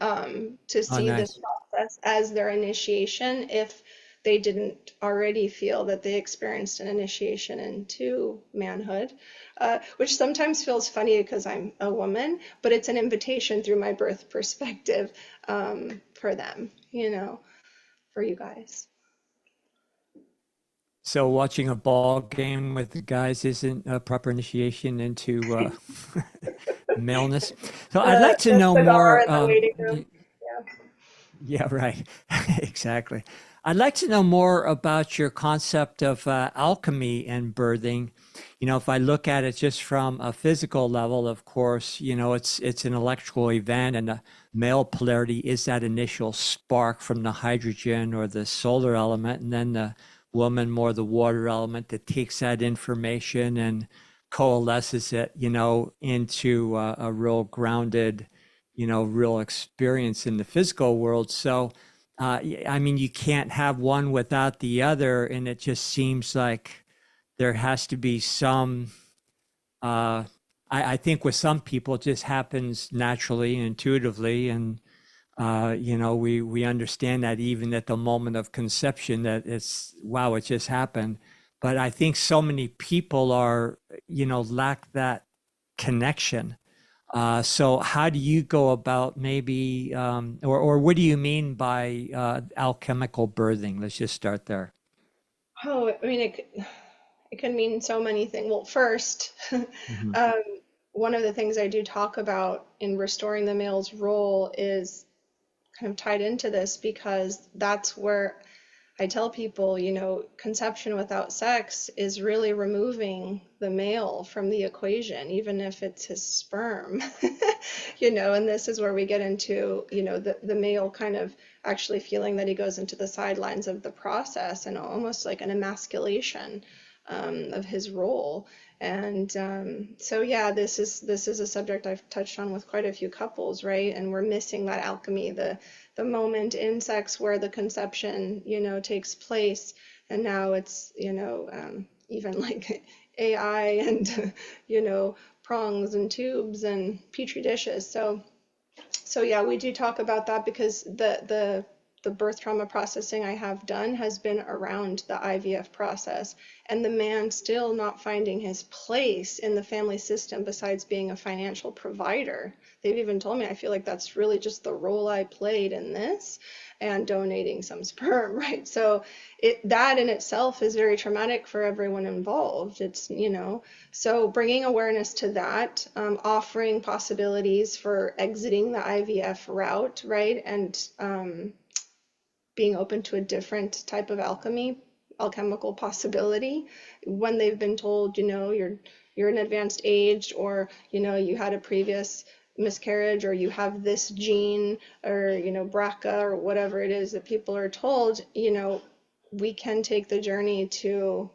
to Oh, see this nice. process as their initiation if they didn't already feel that they experienced an initiation into manhood, which sometimes feels funny because I'm a woman, but it's an invitation through my birth perspective, for them, you know, for you guys. So watching a ball game with the guys isn't a proper initiation into maleness. So I'd like to The know cigar more. in the waiting room. Yeah. Yeah, right. Exactly. I'd like to know more about your concept of alchemy and birthing. You know, if I look at it just from a physical level, of course, you know, it's an electrical event, and the male polarity is that initial spark from the hydrogen or the solar element, and then the woman more the water element that takes that information and coalesces it, you know, into a real grounded, you know, real experience in the physical world. So, I mean, you can't have one without the other, and it just seems like there has to be some. Uh, I think with some people, it just happens naturally and intuitively, and you know, we understand that even at the moment of conception, that it's wow, it just happened. But I think so many people are, you know, lack that connection. So how do you go about maybe, or what do you mean by alchemical birthing? Let's just start there. Oh, I mean, it can mean so many things. Well, first, Mhm. um, one of the things I do talk about in restoring the male's role is kind of tied into this because that's where I tell people, conception without sex is really removing the male from the equation, even if it's his sperm, and this is where we get into, the male kind of actually feeling that he goes into the sidelines of the process and almost like an emasculation of his role. And so, yeah, this is a subject I've touched on with quite a few couples, right? And we're missing that alchemy, the moment in sex where the conception, takes place. And now it's, even like AI and, prongs and tubes and petri dishes. So yeah, we do talk about that because the birth trauma processing I have done has been around the IVF process and the man still not finding his place in the family system besides being a financial provider. They've even told me I feel like that's really just the role I played in this and donating some sperm, right? So that in itself is very traumatic for everyone involved. It's, so bringing awareness to that, offering possibilities for exiting the IVF route, right? And being open to a different type of alchemical possibility when they've been told, you're an advanced age, or you had a previous miscarriage, or you have this gene, or BRCA, or whatever it is that people are told. We can take the journey to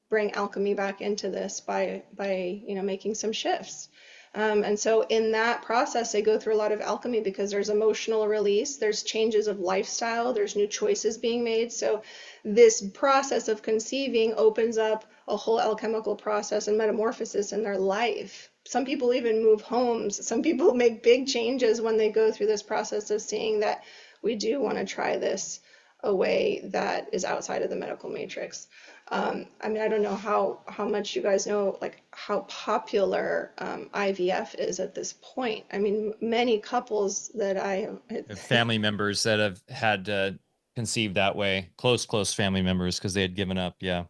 bring alchemy back into this by making some shifts. And so in that process, they go through a lot of alchemy because there's emotional release, there's changes of lifestyle, there's new choices being made. So this process of conceiving opens up a whole alchemical process and metamorphosis in their life. Some people even move homes. Some people make big changes when they go through this process of seeing that we do want to try this a way that is outside of the medical matrix. I mean, I don't know how much you guys know, like how popular IVF is at this point. I mean, many couples that I have, Family members that have had to conceive that way, close family members, because they had given up. Yeah.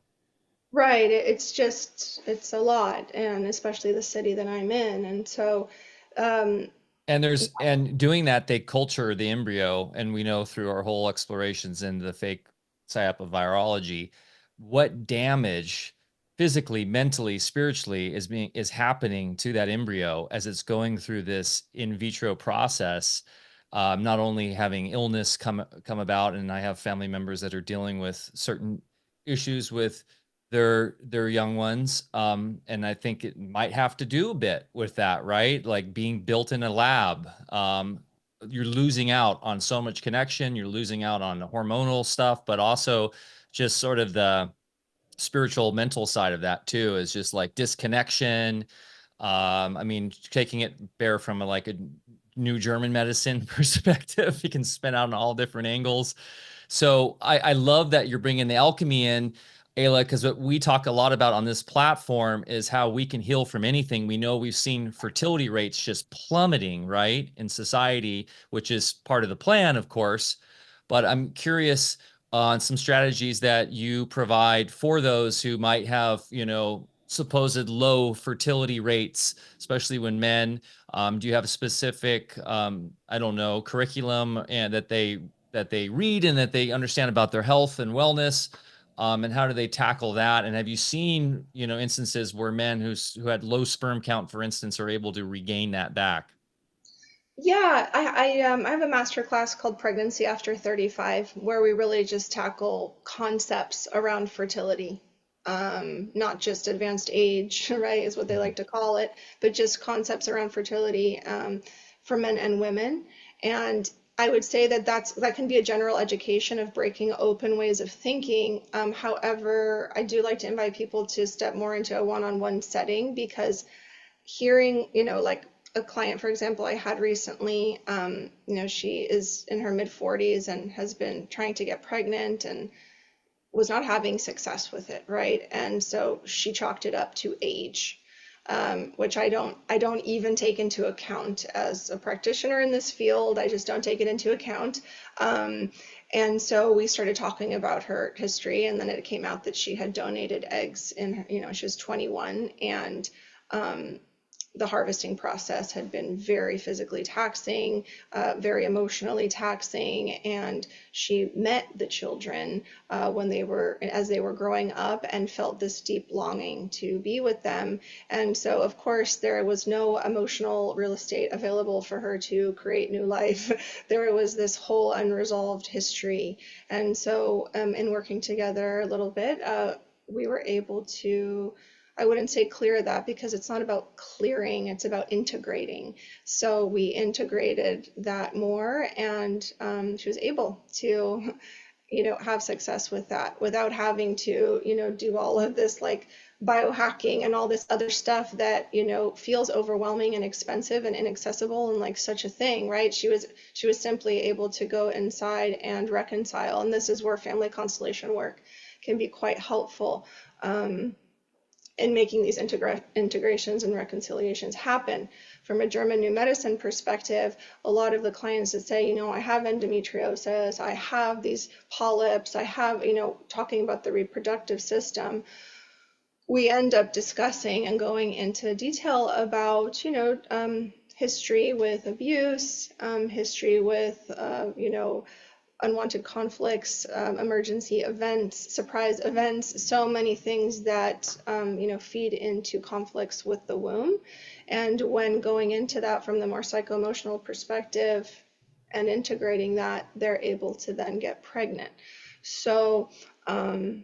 right, it's a lot, and especially the city that I'm in. And so, um, And doing that, they culture the embryo, and we know through our whole explorations in the fake psyop of virology, what damage physically, mentally, spiritually is happening to that embryo as it's going through this in vitro process. Not only having illness come about, and I have family members that are dealing with certain issues with their young ones, and I think it might have to do a bit with that, right? Like being built in a lab. You're losing out on so much connection, you're losing out on hormonal stuff, but also just sort of the spiritual mental side of that too, is just like disconnection. I mean, taking it bare from like a new German medicine perspective, you can spin out on all different angles. So I love that you're bringing the alchemy in, Eyla, because what we talk a lot about on this platform is how we can heal from anything. We know we've seen fertility rates just plummeting, right, in society, which is part of the plan, of course. But I'm curious on some strategies that you provide for those who might have, supposed low fertility rates, especially when men. Do you have a specific, I don't know, curriculum and that they read and that they understand about their health and wellness? And how do they tackle that? And have you seen, instances where men who had low sperm count, for instance, are able to regain that back? yeah, I have a master class called Pregnancy After 35, where we really just tackle concepts around fertility. Not just advanced age, right, is what they Mhm. like to call it, but just concepts around fertility for men and women. And I would say that can be a general education of breaking open ways of thinking. However, I do like to invite people to step more into a one-on-one setting because hearing, like a client, for example, I had recently, she is in her mid 40s and has been trying to get pregnant and was not having success with it, right? And so she chalked it up to age. which I don't even take into account as a practitioner in this field. I just don't take it into account. And so we started talking about her history, and then it came out that she had donated eggs in, she was 21, and the harvesting process had been very physically taxing, very emotionally taxing, and she met the children as they were growing up, and felt this deep longing to be with them. And so, of course, there was no emotional real estate available for her to create new life. There was this whole unresolved history. And so, in working together a little bit, we were able to, I wouldn't say clear that, because it's not about clearing, it's about integrating. So we integrated that more, and she was able to, have success with that without having to, do all of this like biohacking and all this other stuff that, feels overwhelming and expensive and inaccessible and like such a thing, right? She was simply able to go inside and reconcile. And this is where family constellation work can be quite helpful. In making these integrations and reconciliations happen. From a German New Medicine perspective, a lot of the clients that say, I have endometriosis, I have these polyps, I have, talking about the reproductive system, we end up discussing and going into detail about, history with abuse, history with, unwanted conflicts, emergency events, surprise events, so many things that, feed into conflicts with the womb. And when going into that from the more psycho-emotional perspective and integrating that, they're able to then get pregnant. So, and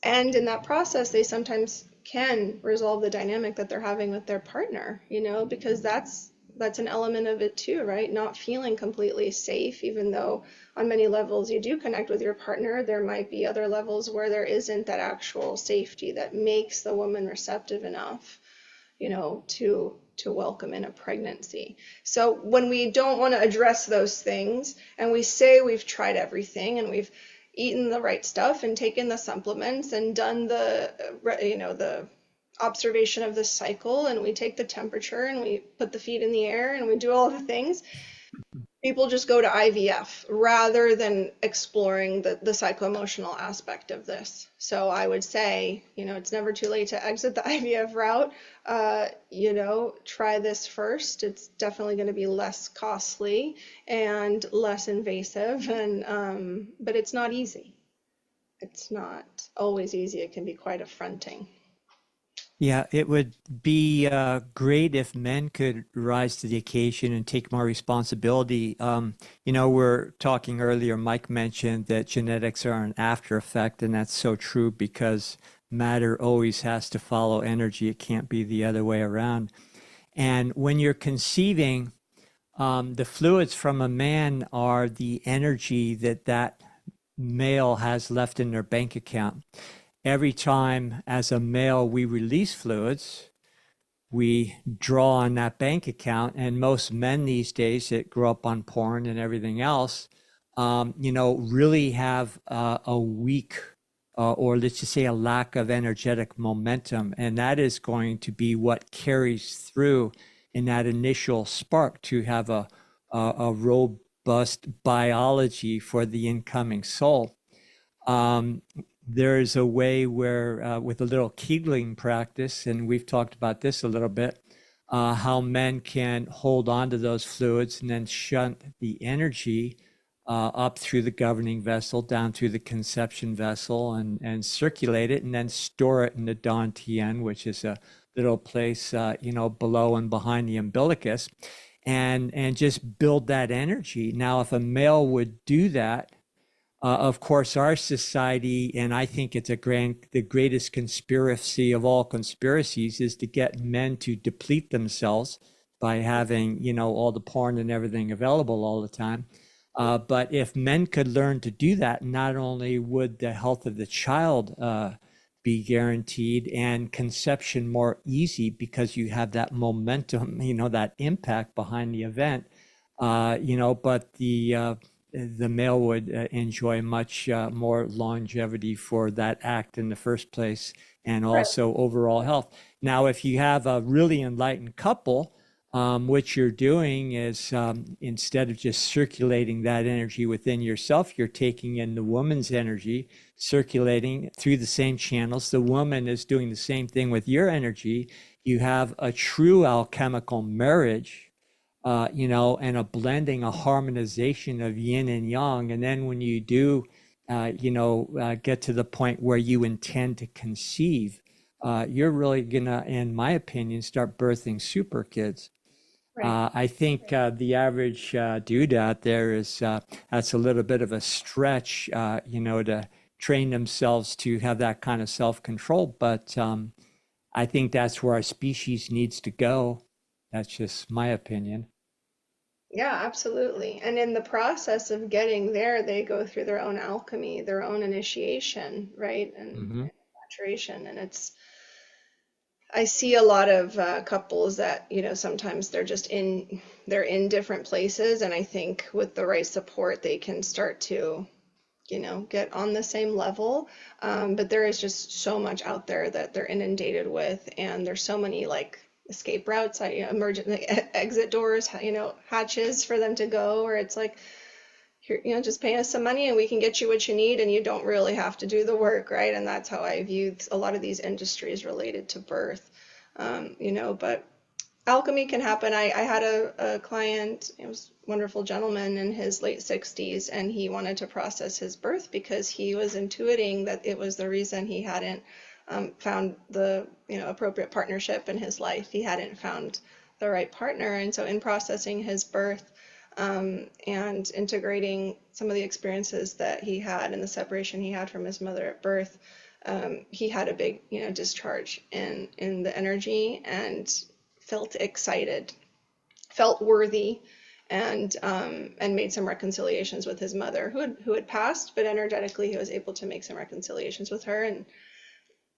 in that process, they sometimes can resolve the dynamic that they're having with their partner, because that's an element of it too, right? Not feeling completely safe, even though on many levels you do connect with your partner, there might be other levels where there isn't that actual safety that makes the woman receptive enough, to welcome in a pregnancy. So when we don't want to address those things, and we say we've tried everything and we've eaten the right stuff and taken the supplements and done the observation of the cycle, and we take the temperature and we put the feet in the air and we do all the things, people just go to IVF rather than exploring the psycho-emotional aspect of this. So I would say, it's never too late to exit the IVF route. Try this first. It's definitely going to be less costly and less invasive, and but it's not easy. It's not always easy. It can be quite affronting. Yeah, it would be great if men could rise to the occasion and take more responsibility. We're talking earlier, Mike mentioned that genetics are an after effect, and that's so true because matter always has to follow energy. It can't be the other way around. And when you're conceiving, the fluids from a man are the energy that male has left in their bank account. Every time as a male we release fluids, we draw on that bank account. And most men these days that grow up on porn and everything else, really have a weak or let's just say a lack of energetic momentum. And that is going to be what carries through in that initial spark to have a robust biology for the incoming soul. There's a way where, with a little Kegeling practice, and we've talked about this a little bit, how men can hold on to those fluids and then shunt the energy up through the governing vessel, down through the conception vessel, and circulate it, and then store it in the Dantian, which is a little place, below and behind the umbilicus, and just build that energy. Now, if a male would do that, of course, our society, and I think it's the greatest conspiracy of all conspiracies, is to get men to deplete themselves by having, all the porn and everything available all the time. But if men could learn to do that, not only would the health of the child be guaranteed and conception more easy because you have that momentum, that impact behind the event, but the male would enjoy much more longevity for that act in the first place. and Right. also overall health. Now, if you have a really enlightened couple, what you're doing is instead of just circulating that energy within yourself, you're taking in the woman's energy, circulating through the same channels. The woman is doing the same thing with your energy. You have a true alchemical marriage, and a blending, a harmonization of yin and yang. And then when you do, get to the point where you intend to conceive, you're really gonna, in my opinion, start birthing super kids. Right. I think the average dude out there is that's a little bit of a stretch, to train themselves to have that kind of self-control. But I think that's where our species needs to go. That's just my opinion. Yeah, absolutely. And in the process of getting there, they go through their own alchemy, their own initiation, right? Hmm. And maturation. And I see a lot of couples that, sometimes they're in different places. And I think with the right support, they can start to, get on the same level. But there is just so much out there that they're inundated with. And there's so many like escape routes, emergent like, exit doors, hatches for them to go, or it's like, here, just pay us some money and we can get you what you need and you don't really have to do the work, right? And that's how I view a lot of these industries related to birth. But alchemy can happen. I had a client, it was a wonderful gentleman in his late 60s, and he wanted to process his birth because he was intuiting that it was the reason he hadn't found the appropriate partnership in his life. He hadn't found the right partner, and so in processing his birth and integrating some of the experiences that he had and the separation he had from his mother at birth, he had a big discharge in the energy and felt excited, felt worthy, and made some reconciliations with his mother who had passed, but energetically he was able to make some reconciliations with her and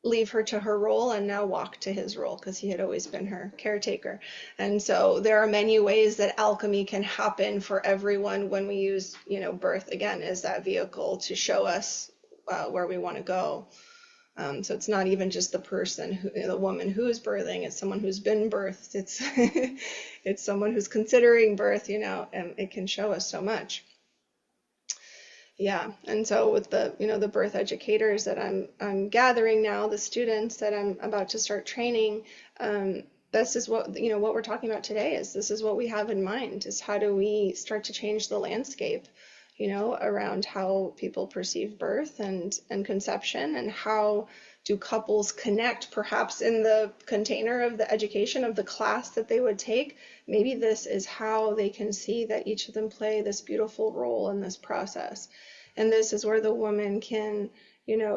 leave her to her role and now walk to his role because he had always been her caretaker. And so there are many ways that alchemy can happen for everyone when we use, birth again as that vehicle to show us where we want to go. So it's not even just the woman who's birthing, it's someone who's been birthed. It's it's someone who's considering birth, and it can show us so much. Yeah, and so with the birth educators that I'm gathering now, the students that I'm about to start training, this is what what we're talking about today this is what we have in mind, is how do we start to change the landscape, around how people perceive birth and conception, and how do couples connect, perhaps in the container of the education of the class that they would take. Maybe this is how they can see that each of them play this beautiful role in this process. And this is where the woman can,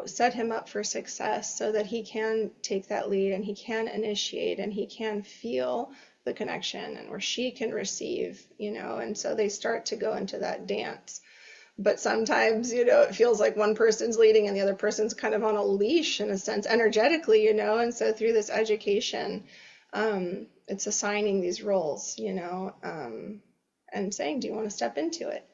set him up for success so that he can take that lead and he can initiate and he can feel the connection, and where she can receive, and so they start to go into that dance. But sometimes, it feels like one person's leading and the other person's kind of on a leash in a sense, energetically, and so through this education, it's assigning these roles, and saying, do you want to step into it?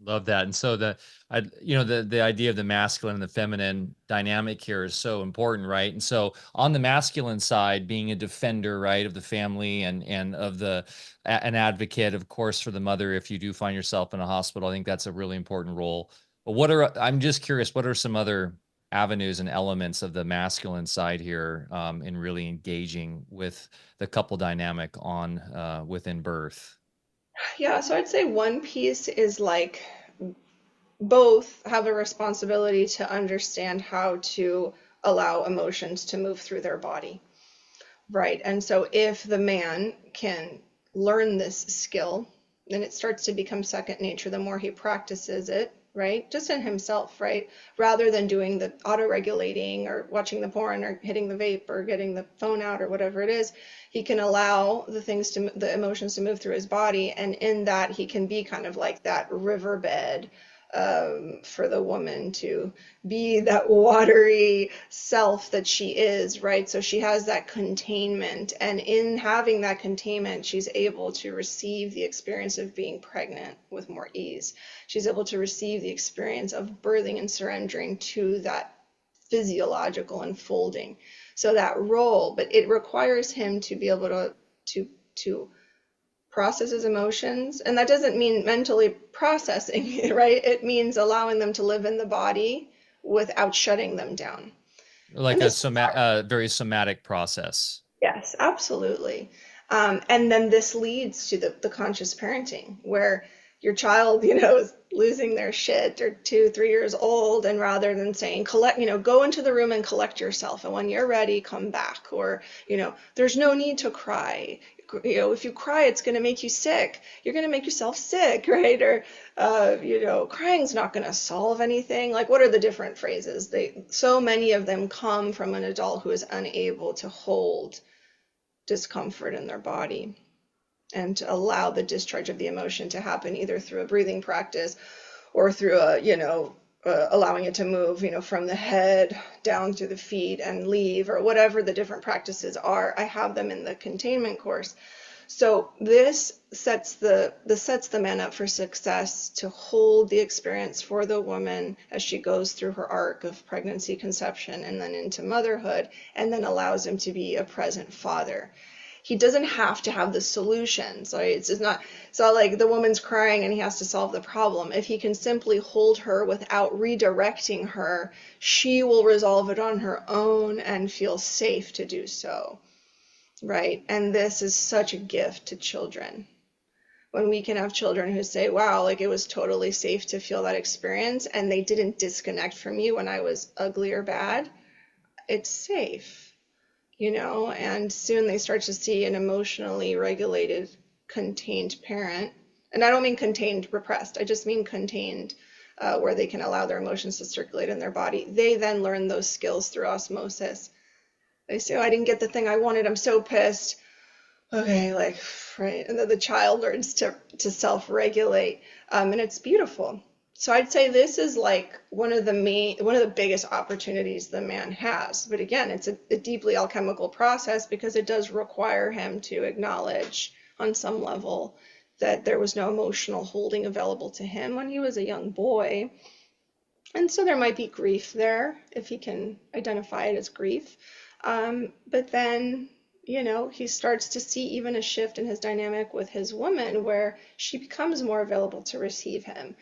Love that. And so the idea of the masculine and the feminine dynamic here is so important, right? And so on the masculine side, being a defender, right, of the family and of an advocate, of course, for the mother, if you do find yourself in a hospital, I think that's a really important role. But I'm just curious, what are some other avenues and elements of the masculine side here in really engaging with the couple dynamic within birth? Yeah, so I'd say one piece is like both have a responsibility to understand how to allow emotions to move through their body, right? And so if the man can learn this skill, then it starts to become second nature the more he practices it, right? Just in himself, right? Rather than doing the auto-regulating or watching the porn or hitting the vape or getting the phone out or whatever it is, he can allow the emotions to move through his body, and in that he can be kind of like that riverbed for the woman to be that watery self that she is, right? So she has that containment, and in having that containment, she's able to receive the experience of being pregnant with more ease. She's able to receive the experience of birthing and surrendering to that physiological unfolding. So that role, but it requires him to be able to process his emotions. And that doesn't mean mentally processing, right? It means allowing them to live in the body without shutting them down. Like very somatic process. Yes, absolutely. And then this leads to the conscious parenting, where your child, is losing their shit. They're 2, 3 years old, and rather than saying, go into the room and collect yourself, and when you're ready, come back. Or, there's no need to cry. If you cry, it's going to make you sick. You're going to make yourself sick, right? Or, crying's not going to solve anything. Like, what are the different phrases? So many of them come from an adult who is unable to hold discomfort in their body and to allow the discharge of the emotion to happen either through a breathing practice or through allowing it to move, from the head down through the feet and leave, or whatever the different practices are. I have them in the containment course. So this sets the man up for success, to hold the experience for the woman as she goes through her arc of pregnancy, conception, and then into motherhood, and then allows him to be a present father. He doesn't have to have the solutions. Right? It's not like the woman's crying and he has to solve the problem. If he can simply hold her without redirecting her, she will resolve it on her own and feel safe to do so. Right? And this is such a gift to children. When we can have children who say, wow, like it was totally safe to feel that experience and they didn't disconnect from me when I was ugly or bad, it's safe. And soon they start to see an emotionally regulated, contained parent. And I don't mean contained repressed, I just mean contained, where they can allow their emotions to circulate in their body. They then learn those skills through osmosis. They say, oh, I didn't get the thing I wanted, I'm so pissed. Okay, right. And then the child learns to self-regulate, and it's beautiful. So I'd say this is like one of the biggest opportunities the man has. But again, it's a deeply alchemical process, because it does require him to acknowledge on some level that there was no emotional holding available to him when he was a young boy. And so there might be grief there, if he can identify it as grief. But then, he starts to see even a shift in his dynamic with his woman, where she becomes more available to receive him.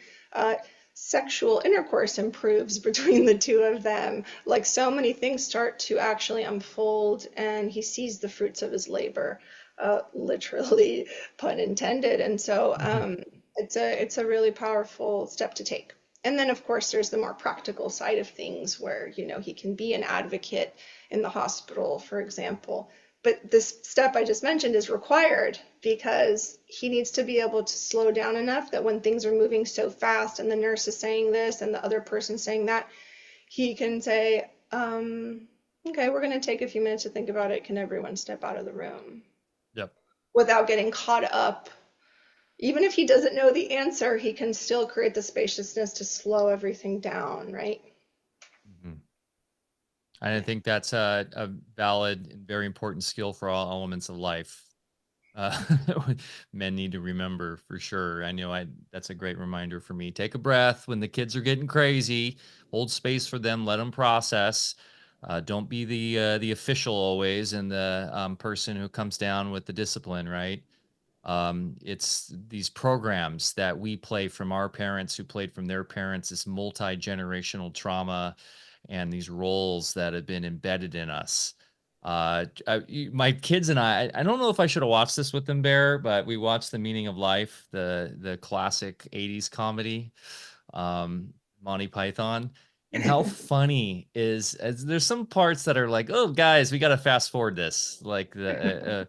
Sexual intercourse improves between the two of them. Like, so many things start to actually unfold, and he sees the fruits of his labor, literally, pun intended. And so it's a really powerful step to take. And then, of course, there's the more practical side of things where, he can be an advocate in the hospital, for example. But this step I just mentioned is required, because he needs to be able to slow down enough that when things are moving so fast and the nurse is saying this and the other person saying that, he can say, okay, we're going to take a few minutes to think about it. Can everyone step out of the room? Yep. Without getting caught up. Even if he doesn't know the answer, he can still create the spaciousness to slow everything down, right? Mm-hmm. I think that's a valid and very important skill for all elements of life. Men need to remember, for sure. I know that's a great reminder for me. Take a breath when the kids are getting crazy. Hold space for them. Let them process. Don't be the official always, and the person who comes down with the discipline, right? It's these programs that we play from our parents who played from their parents, this multi-generational trauma and these roles that have been embedded in us. My kids and I don't know if I should have watched this with them, Bear, but we watched The Meaning of Life, the classic 80s comedy, Monty Python. And how funny is, there's some parts that are like, oh guys, we got to fast forward this, like there's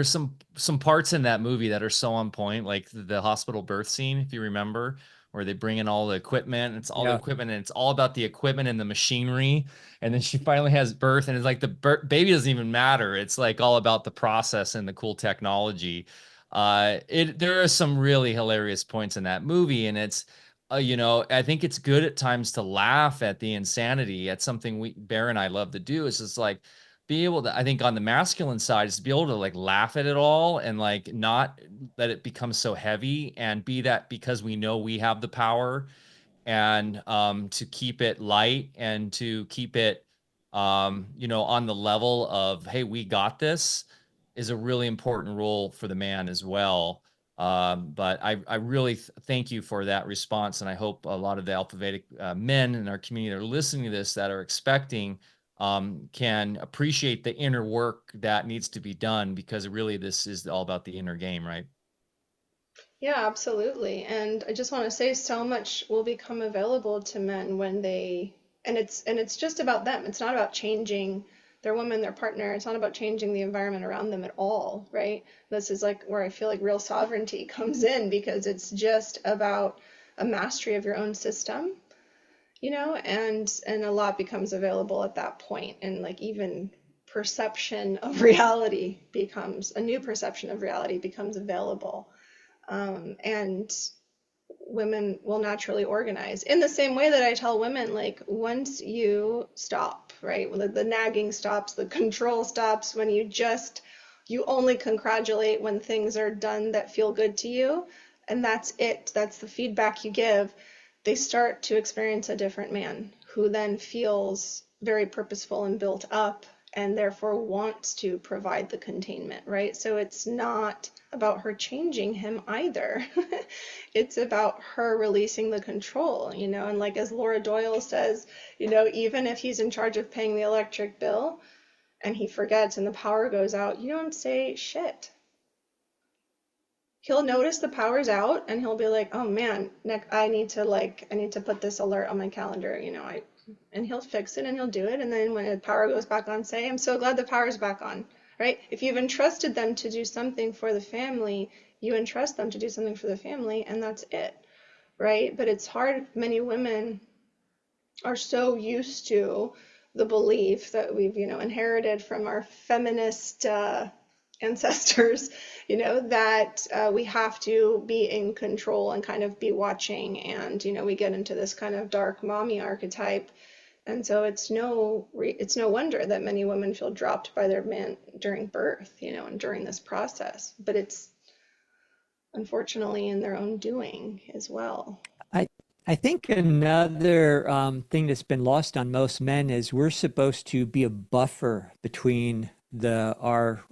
some parts in that movie that are so on point, like the hospital birth scene, if you remember, where they bring in all the equipment. It's all the equipment, and it's all about the equipment and the machinery. And then she finally has birth, and it's like the baby doesn't even matter. It's like all about the process and the cool technology. There are some really hilarious points in that movie, and it's I think it's good at times to laugh at the insanity. At something Bear and I love to do, is just like be able to, I think on the masculine side, is to be able to like laugh at it all and like not let it become so heavy, and be that, because we know we have the power, and to keep it light and to keep it, you know, on the level of, hey, we got this, is a really important role for the man as well. But I really thank you for that response. And I hope a lot of the Alpha Vedic men in our community that are listening to this, that are expecting, can appreciate the inner work that needs to be done, because really this is all about the inner game, right? Yeah, absolutely. And I just want to say so much will become available to men when they, and it's just about them. It's not about changing their woman, their partner. It's not about changing the environment around them at all, right? This is like where I feel like real sovereignty comes in, because it's just about a mastery of your own system, and a lot becomes available at that point. And like even perception of reality becomes a new perception of reality becomes available, and women will naturally organize in the same way that I tell women, like, once you stop, right? When the nagging stops, the control stops, when you only congratulate when things are done that feel good to you, and that's it. That's the feedback you give. They start to experience a different man who then feels very purposeful and built up, and therefore wants to provide the containment, right? So it's not about her changing him either. It's about her releasing the control, and like as Laura Doyle says, even if he's in charge of paying the electric bill and he forgets and the power goes out, you don't say shit. He'll notice the power's out and he'll be like, oh man, Nick, I need to put this alert on my calendar, and he'll fix it and he'll do it. And then when the power goes back on, say, I'm so glad the power's back on, right? If you've entrusted them to do something for the family, you entrust them to do something for the family, and that's it, right? But it's hard. Many women are so used to the belief that we've, inherited from our feminist ancestors, that we have to be in control and kind of be watching. And, we get into this kind of dark mommy archetype. And so it's no wonder that many women feel dropped by their man during birth, and during this process. But it's unfortunately in their own doing as well. I think another thing that's been lost on most men is we're supposed to be a buffer between our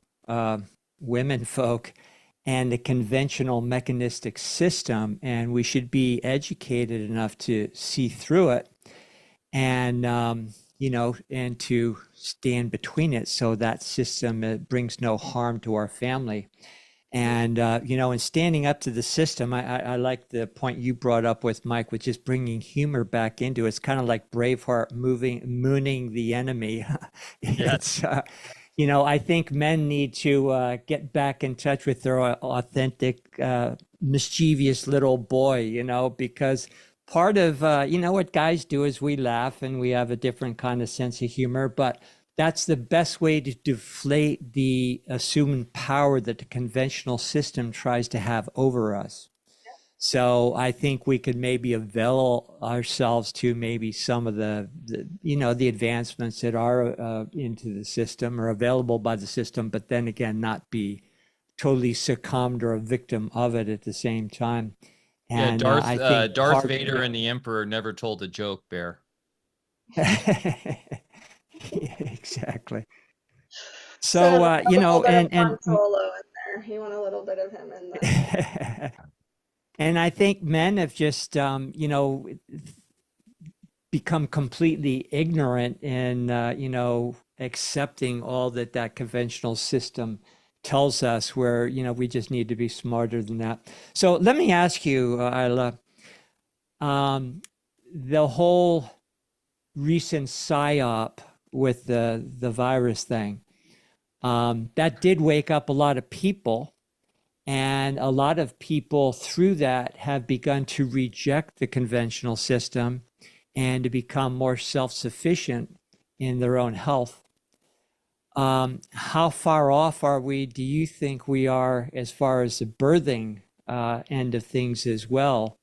women folk and the conventional mechanistic system, and we should be educated enough to see through it, and and to stand between it, so that system brings no harm to our family. And in standing up to the system, I like the point you brought up with Mike, which is bringing humor back into it. It's kind of like Braveheart mooning the enemy. Yes. It's I think men need to get back in touch with their authentic, mischievous little boy. Because part of what guys do is we laugh and we have a different kind of sense of humor, but that's the best way to deflate the assumed power that the conventional system tries to have over us. So I think we could maybe avail ourselves to maybe some of the advancements that are into the system or available by the system, but then again, not be totally succumbed or a victim of it at the same time. Yeah, And I think Darth Vader and the Emperor never told a joke, Bear. Exactly. So So, a little bit of and Han Solo in there. You want a little bit of him in there. and I think men have just, become completely ignorant in, accepting all that conventional system tells us, where, we just need to be smarter than that. So let me ask you, Eyla, the whole recent psyop with the virus thing, that did wake up a lot of people, and a lot of people through that have begun to reject the conventional system and to become more self-sufficient in their own health. How far off do you think we are as far as the birthing end of things as well?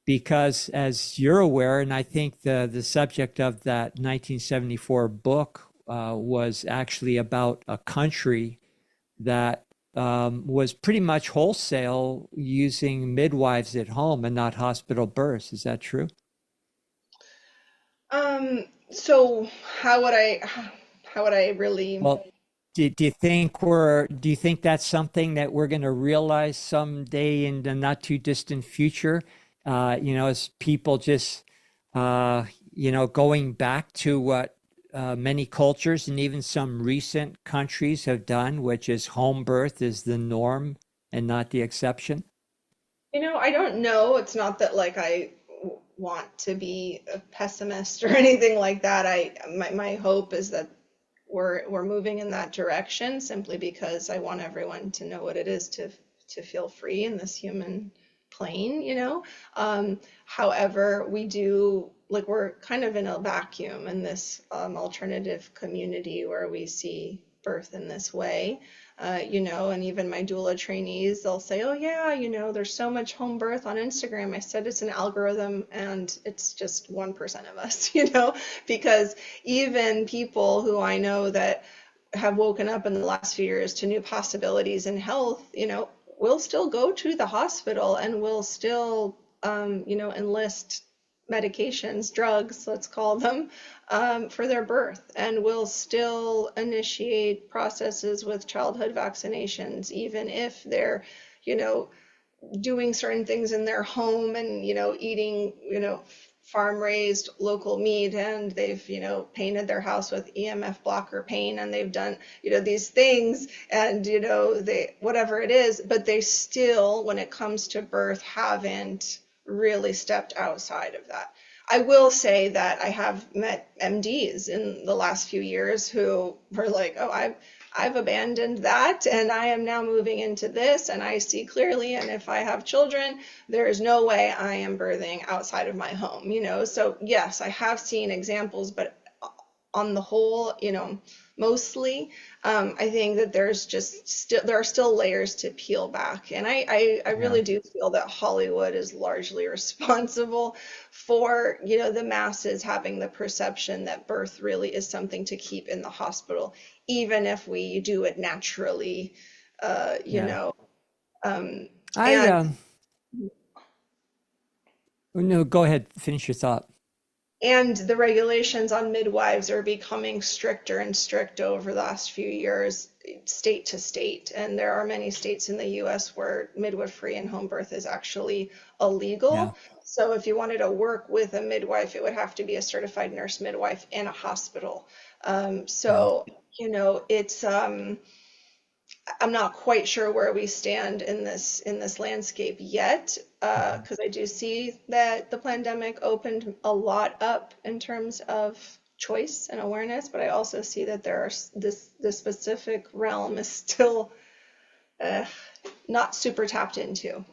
Because as you're aware, and I think the subject of that 1974 book was actually about a country that was pretty much wholesale using midwives at home and not hospital births. Is that true? So how would I really? Well, do you think that's something that we're going to realize someday in the not too distant future? As people just, going back to what many cultures and even some recent countries have done, which is home birth is the norm and not the exception. I don't know. It's not that like want to be a pessimist or anything like that. My hope is that we're moving in that direction simply because I want everyone to know what it is to feel free in this human plane. However, we do like we're kind of in a vacuum in this alternative community where we see birth in this way. And even my doula trainees, they'll say, "Oh yeah, there's so much home birth on Instagram." I said it's an algorithm and it's just 1% of us, because even people who I know that have woken up in the last few years to new possibilities in health, will still go to the hospital and will still, enlist medications, drugs, let's call them, for their birth, and will still initiate processes with childhood vaccinations, even if they're, you know, doing certain things in their home and eating farm raised local meat, and they've painted their house with EMF blocker paint, and they've done these things, and they whatever it is, but they still, when it comes to birth, haven't really stepped outside of that. I will say that I have met MDs in the last few years who were like, "Oh, I've abandoned that and I am now moving into this and I see clearly. And if I have children, there is no way I am birthing outside of my home." So yes, I have seen examples, but on the whole, mostly, I think that there's just still there are still layers to peel back, and I Yeah. really do feel that Hollywood is largely responsible for the masses having the perception that birth really is something to keep in the hospital, even if we do it naturally, uh, you Yeah. know, um, I and no, go ahead, finish your thought. And the regulations on midwives are becoming stricter and stricter over the last few years, state to state. And there are many states in the US where midwifery and home birth is actually Yeah. illegal. So if you wanted to work with a midwife, it would have to be a certified nurse midwife in a hospital. Yeah. It's I'm not quite sure where we stand in this landscape yet, Mhm. because I do see that the pandemic opened a lot up in terms of choice and awareness, but I also see that this specific realm is still uh, not super tapped into.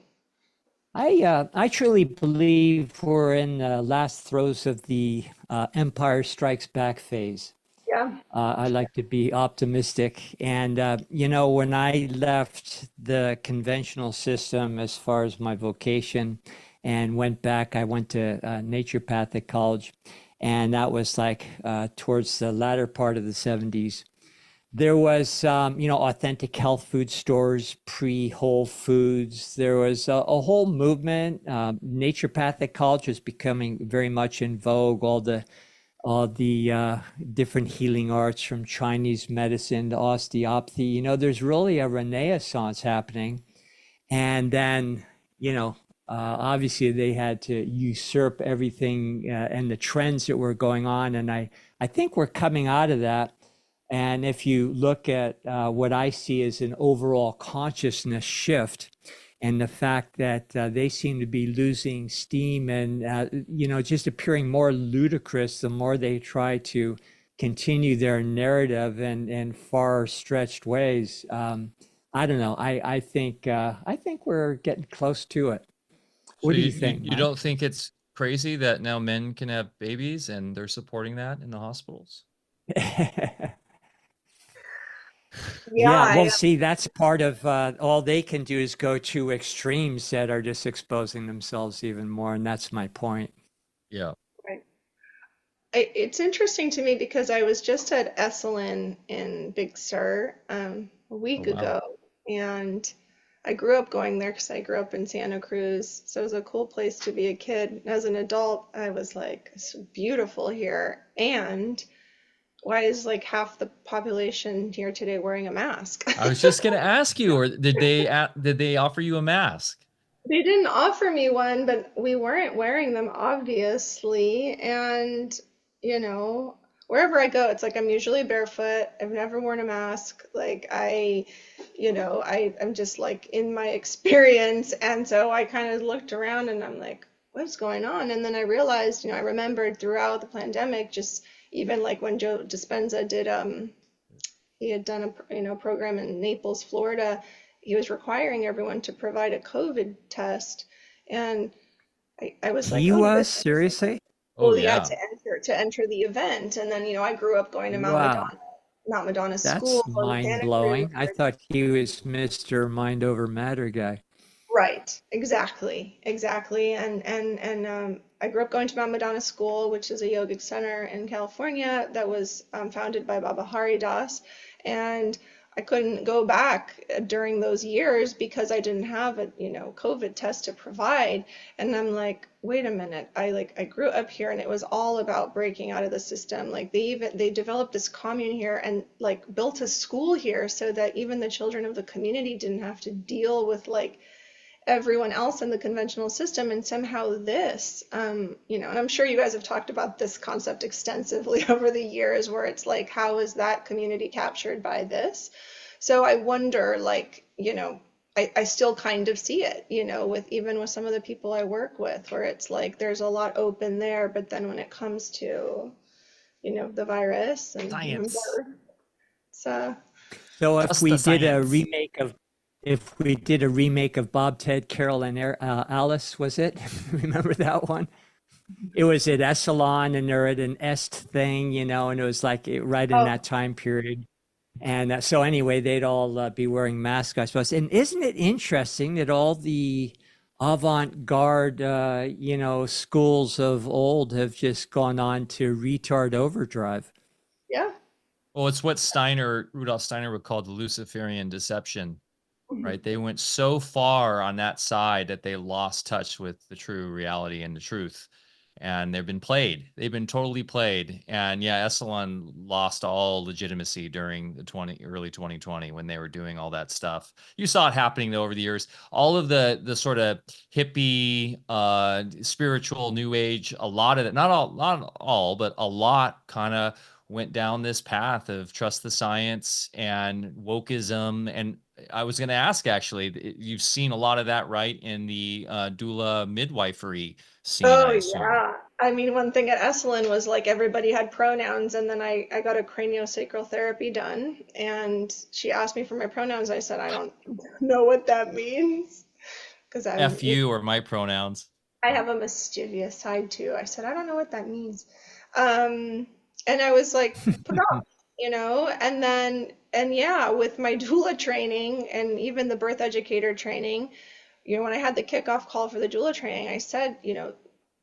I truly believe we're in the last throes of the Empire Strikes Back phase. Yeah. I like to be optimistic. And, when I left the conventional system as far as my vocation and went back, I went to naturopathic college. And that was like towards the latter part of the 70s. There was, authentic health food stores, pre-Whole Foods. There was a whole movement. Naturopathic college was becoming very much in vogue. All the different healing arts from Chinese medicine to osteopathy. There's really a renaissance happening. And then, obviously they had to usurp everything and the trends that were going on. And I think we're coming out of that. And if you look at what I see as an overall consciousness shift, and the fact that they seem to be losing steam and just appearing more ludicrous the more they try to continue their narrative in far stretched ways. I don't know. I think we're getting close to it. So What do you, you you think, you Mike? don't think it's crazy that now men can have babies and they're supporting that in the hospitals? Yeah, Yeah, well, see, that's part of all they can do is go to extremes that are just exposing themselves even more, and that's my point. Yeah. I, it's interesting to me because I was just at Esalen in Big Sur a Oh week wow. ago, and I grew up going there because I grew up in Santa Cruz. So it was a cool place to be a kid. As an adult, I was like, it's beautiful here. And why is like half the population here today wearing a mask? I was just gonna ask you, or did they offer you a mask? They didn't offer me one, but we weren't wearing them, obviously. And, you know, wherever I go, it's like I'm usually barefoot. I've never worn a mask. Like I'm just like in my experience. And so I kind of looked around and I'm like, what's going on? And then I realized, I remembered throughout the pandemic, just even like when Joe Dispenza did, he had done a program in Naples, Florida. He was requiring everyone to provide a COVID test, and I was like, He oh, was? this, Seriously? Oh well, yeah, yeah. to enter the event. And then I grew up going to Wow. Mount Madonna School That's in Santa Cruz. mind-blowing. I thought he was Mr. Mind Over Matter guy. Right, exactly. And I grew up going to Mount Madonna School, which is a yogic center in California that was founded by Baba Hari Das, and I couldn't go back during those years because I didn't have a COVID test to provide. And I'm like, wait a minute, I grew up here and it was all about breaking out of the system. Like they developed this commune here and like built a school here so that even the children of the community didn't have to deal with like everyone else in the conventional system. And somehow this, and I'm sure you guys have talked about this concept extensively over the years, where it's like, how is that community captured by this? So I wonder, like, I still kind of see it, with some of the people I work with, where it's like there's a lot open there, but then when it comes to, the virus and Science. it's So Just the science. if we did a remake of Bob, Ted, Carol, and Alice, was it? Remember that one? It was at Essalon, and they're at an Est thing, and it was like right in oh that time period. And so anyway, they'd all be wearing masks, I suppose. And isn't it interesting that all the avant-garde, schools of old have just gone on to retard overdrive? yeah. Well, it's what Rudolf Steiner would call the Luciferian deception, Mhm. right? They went so far on that side that they lost touch with the true reality and the truth. And they've been played. They've been totally played. And yeah, Esalen lost all legitimacy during the early 2020 when they were doing all that stuff. You saw it happening though over the years. All of the sort of hippie, spiritual new age, a lot of it, not all, but a lot kind of went down this path of trust the science and wokeism. And I was going to ask, actually, you've seen a lot of that, right, in the doula midwifery scene, Oh I assume. yeah. I mean, one thing at Esalen was like everybody had pronouns, and then I got a craniosacral therapy done, and she asked me for my pronouns. I said I don't know what that means because F you or my pronouns. I have a mischievous side too. I said I don't know what that means, and I was like put off, and yeah, with my doula training and even the birth educator training, when I had the kickoff call for the doula training, I said,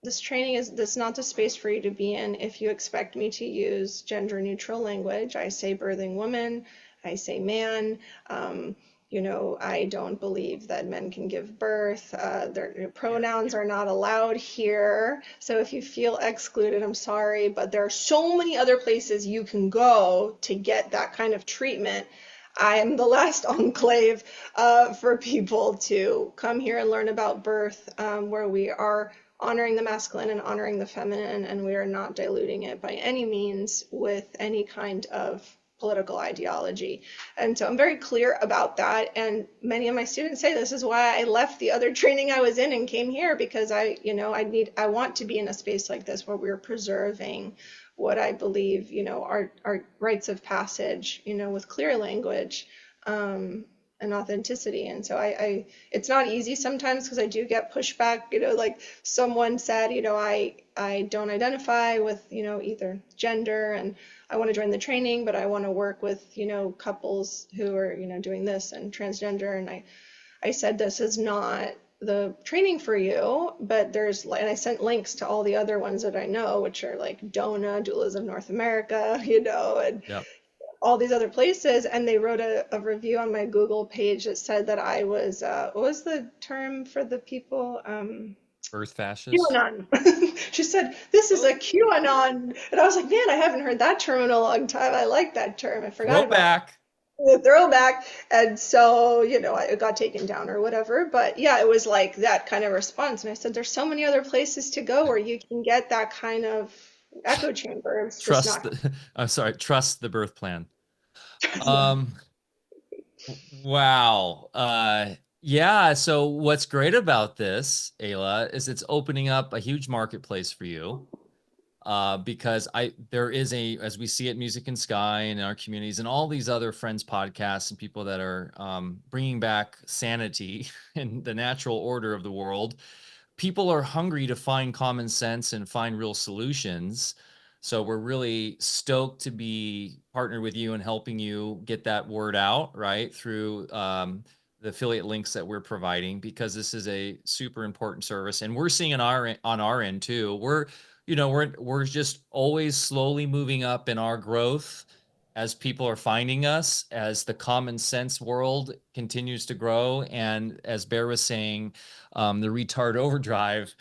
this not the space for you to be in if you expect me to use gender neutral language. I say birthing woman, I say man. I don't believe that men can give birth. Their pronouns are not allowed here. So if you feel excluded, I'm sorry, but there are so many other places you can go to get that kind of treatment. I am the last enclave for people to come here and learn about birth, where we are honoring the masculine and honoring the feminine, and we are not diluting it by any means with any kind of political ideology. And so I'm very clear about that. And many of my students say this is why I left the other training I was in and came here, because I want to be in a space like this where we're preserving what I believe, our rites of passage, with clear language, and authenticity. And so it's not easy sometimes because I do get pushback, like someone said, I don't identify with, either gender, and I want to join the training, but I want to work with, couples who are, doing this and transgender. And I said, this is not the training for you, but and I sent links to all the other ones that I know, which are like DONA, Doulas of North America, and Yep. all these other places, and they wrote a review on my Google page that said that I was, what was the term for the people? Earth fascist. QAnon. She said, this is a QAnon. And I was like, man, I haven't heard that term in a long time. I like that term. I forgot about Throwback. the throwback. And so, it got taken down or whatever. But yeah, it was like that kind of response. And I said, there's so many other places to go where you can get that kind of echo chamber. It's just Trust not. the, I'm sorry, trust the birth plan. Um, wow. Yeah. So what's great about this, Eyla, is it's opening up a huge marketplace for you. Because there is as we see at Music and Sky and in our communities and all these other friends podcasts and people that are bringing back sanity and the natural order of the world, people are hungry to find common sense and find real solutions. So we're really stoked to be partnered with you and helping you get that word out, right, through the affiliate links that we're providing, because this is a super important service. And we're seeing on our end too. We're just always slowly moving up in our growth as people are finding us, as the common sense world continues to grow. And as Bear was saying, the retard overdrive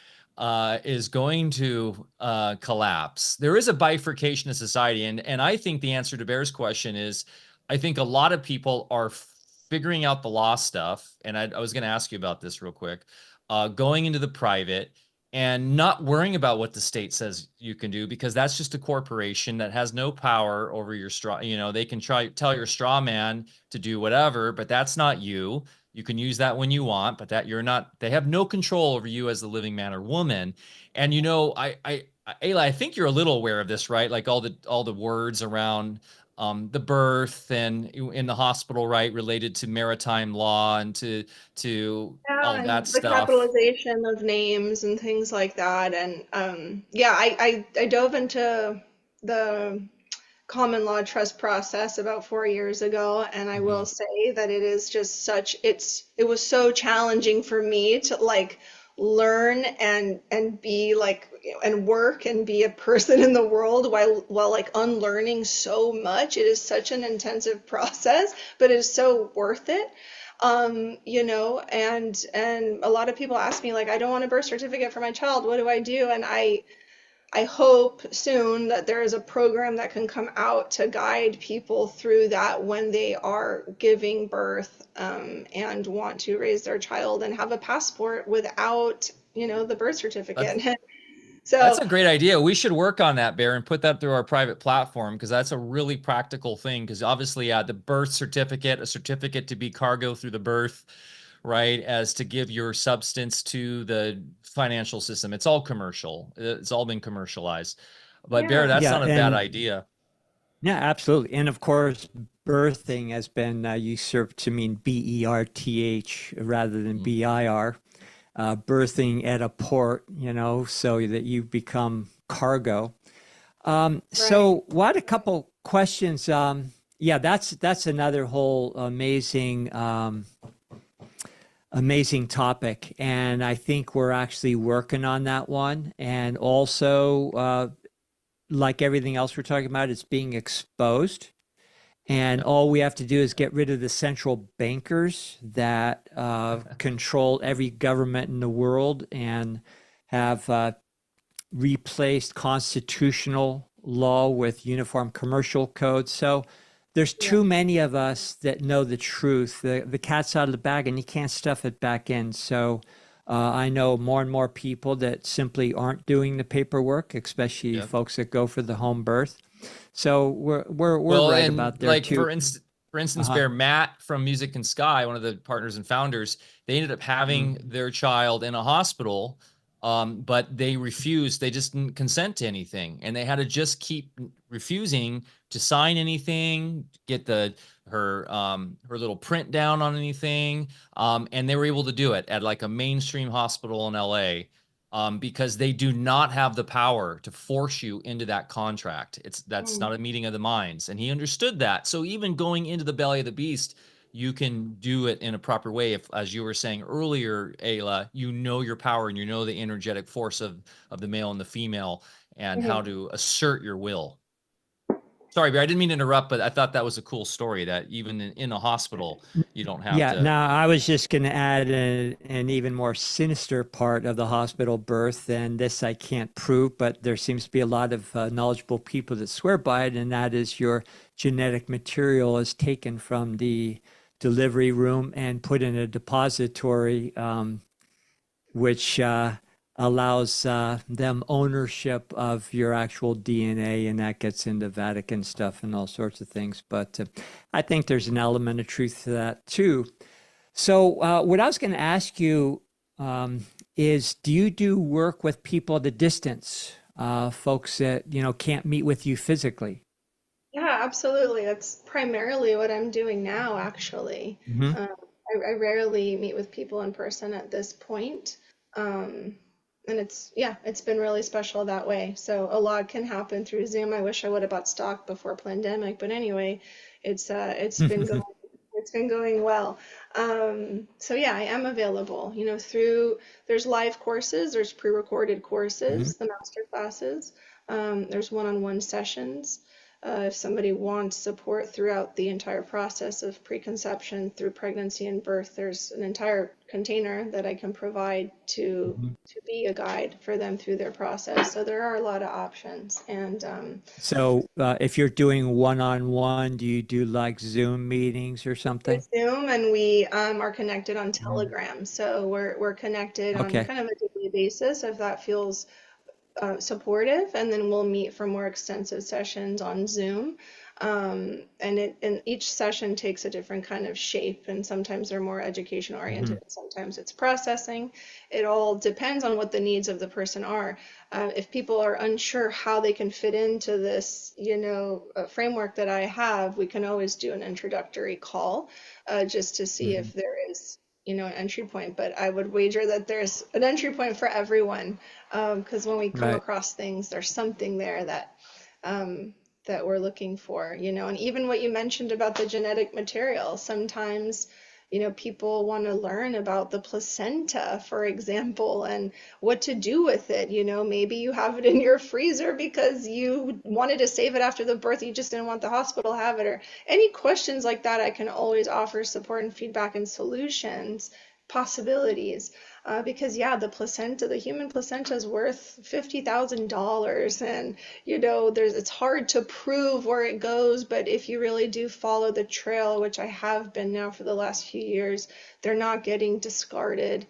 is going to collapse. There is a bifurcation of society. And I think the answer to Bear's question is, I think a lot of people are figuring out the law stuff. And I was going to ask you about this real quick, going into the private and not worrying about what the state says you can do, because that's just a corporation that has no power over your straw. They can tell your straw man to do whatever, but that's not you. You can use that when you want, but they have no control over you as the living man or woman. And Eyla, I think you're a little aware of this, right? Like all the words around the birth and in the hospital, right, related to maritime law and to all Yeah, that and the stuff. capitalization of names and things like that. And yeah, I dove into the common law trust process about 4 years ago, and I will Mhm. say that it is just it was so challenging for me to like learn and be like and work and be a person in the world while like unlearning so much. It is such an intensive process, but it is so worth it. And a lot of people ask me like, I don't want a birth certificate for my child. What do I do? And I hope soon that there is a program that can come out to guide people through that when they are giving birth, and want to raise their child and have a passport without, the birth That's certificate. That's So a great idea. We should work on that, Bear, and put that through our private platform, because that's a really practical thing. Because obviously, the birth certificate, a certificate to be cargo through the birth, right, as to give your substance to the financial system. It's all commercial. It's all been commercialized. But Bear, yeah, that's Yeah, not a bad and idea. yeah, absolutely. And of course, birthing has been usurped to mean BERTH rather than Mhm. BIR. Birthing at a port, so that you become cargo. right. So what a couple questions. Yeah, that's another whole amazing topic, and I think we're actually working on that one. And also, like everything else we're talking about, it's being exposed. And Yep. all we have to do is get rid of the central bankers that control every government in the world and have replaced constitutional law with uniform commercial code. So there's Yeah. too many of us that know the truth. The cat's out of the bag and you can't stuff it back in. So I know more and more people that simply aren't doing the paperwork, especially Yep. folks that go for the home birth. So we're Well, right and about there like too. for instance, Uh-huh. Bear, Matt from Music and Sky, one of the partners and founders, they ended up Mm. having their child in a hospital, but they refused. They just didn't consent to anything, and they had to just keep refusing to sign anything, get her little print down on anything, and they were able to do it at like a mainstream hospital in LA, because they do not have the power to force you into that contract. That's Mm. not a meeting of the minds. And he understood that. So even going into the belly of the beast, you can do it in a proper way. If, as you were saying earlier, Eyla, you know your power and you know the energetic force of the male and the female and how Mhm. to assert your will. Sorry, but I didn't mean to interrupt, but I thought that was a cool story that even in a hospital, you don't have Yeah, to. now I was just going to add an even more sinister part of the hospital birth, and this I can't prove, but there seems to be a lot of knowledgeable people that swear by it, and that is your genetic material is taken from the delivery room and put in a depository, which allows them ownership of your actual DNA, and that gets into Vatican stuff and all sorts of things. But I think there's an element of truth to that too. So, what I was going to ask you is, do you do work with people at a distance, folks that can't meet with you physically? Yeah, absolutely. That's primarily what I'm doing now, actually. Hmm. Um, I rarely meet with people in person at this point. Um, and it's been really special that way. So a lot can happen through Zoom. I wish I would have bought stock before pandemic, but anyway, it's been going it's been going well. So yeah, I am available, there's live courses, there's pre-recorded Hmm. courses, the master classes, there's one-on-one sessions. If somebody wants support throughout the entire process of preconception through pregnancy and birth, there's an entire container that I can provide to be a guide for them through their process. So there are a lot of options. And So, if you're doing one-on-one, do you do like Zoom meetings or we something? Zoom, and we are connected on Mm. Telegram. So we're connected on Okay. kind of a daily basis if that feels supportive, and then we'll meet for more extensive sessions on Zoom. And each session takes a different kind of shape, and sometimes they're more education Hmm. oriented, and sometimes it's processing. It all depends on what the needs of the person are. If people are unsure how they can fit into this, framework that I have, we can always do an introductory call, just to see Hmm. if there is, an entry point. But I would wager that there's an entry point for everyone, because when we come Right. across things, there's something there um, that we're looking for, and even what you mentioned about the genetic material, sometimes, people want to learn about the placenta, for example, and what to do with it. Maybe you have it in your freezer because you wanted to save it after the birth, you just didn't want the hospital to have it, or any questions like that. I can always offer support and feedback and solutions, possibilities. Because yeah, the human placenta is worth $50,000, and it's hard to prove where it goes, but if you really do follow the trail, which I have been now for the last few years, they're not getting discarded.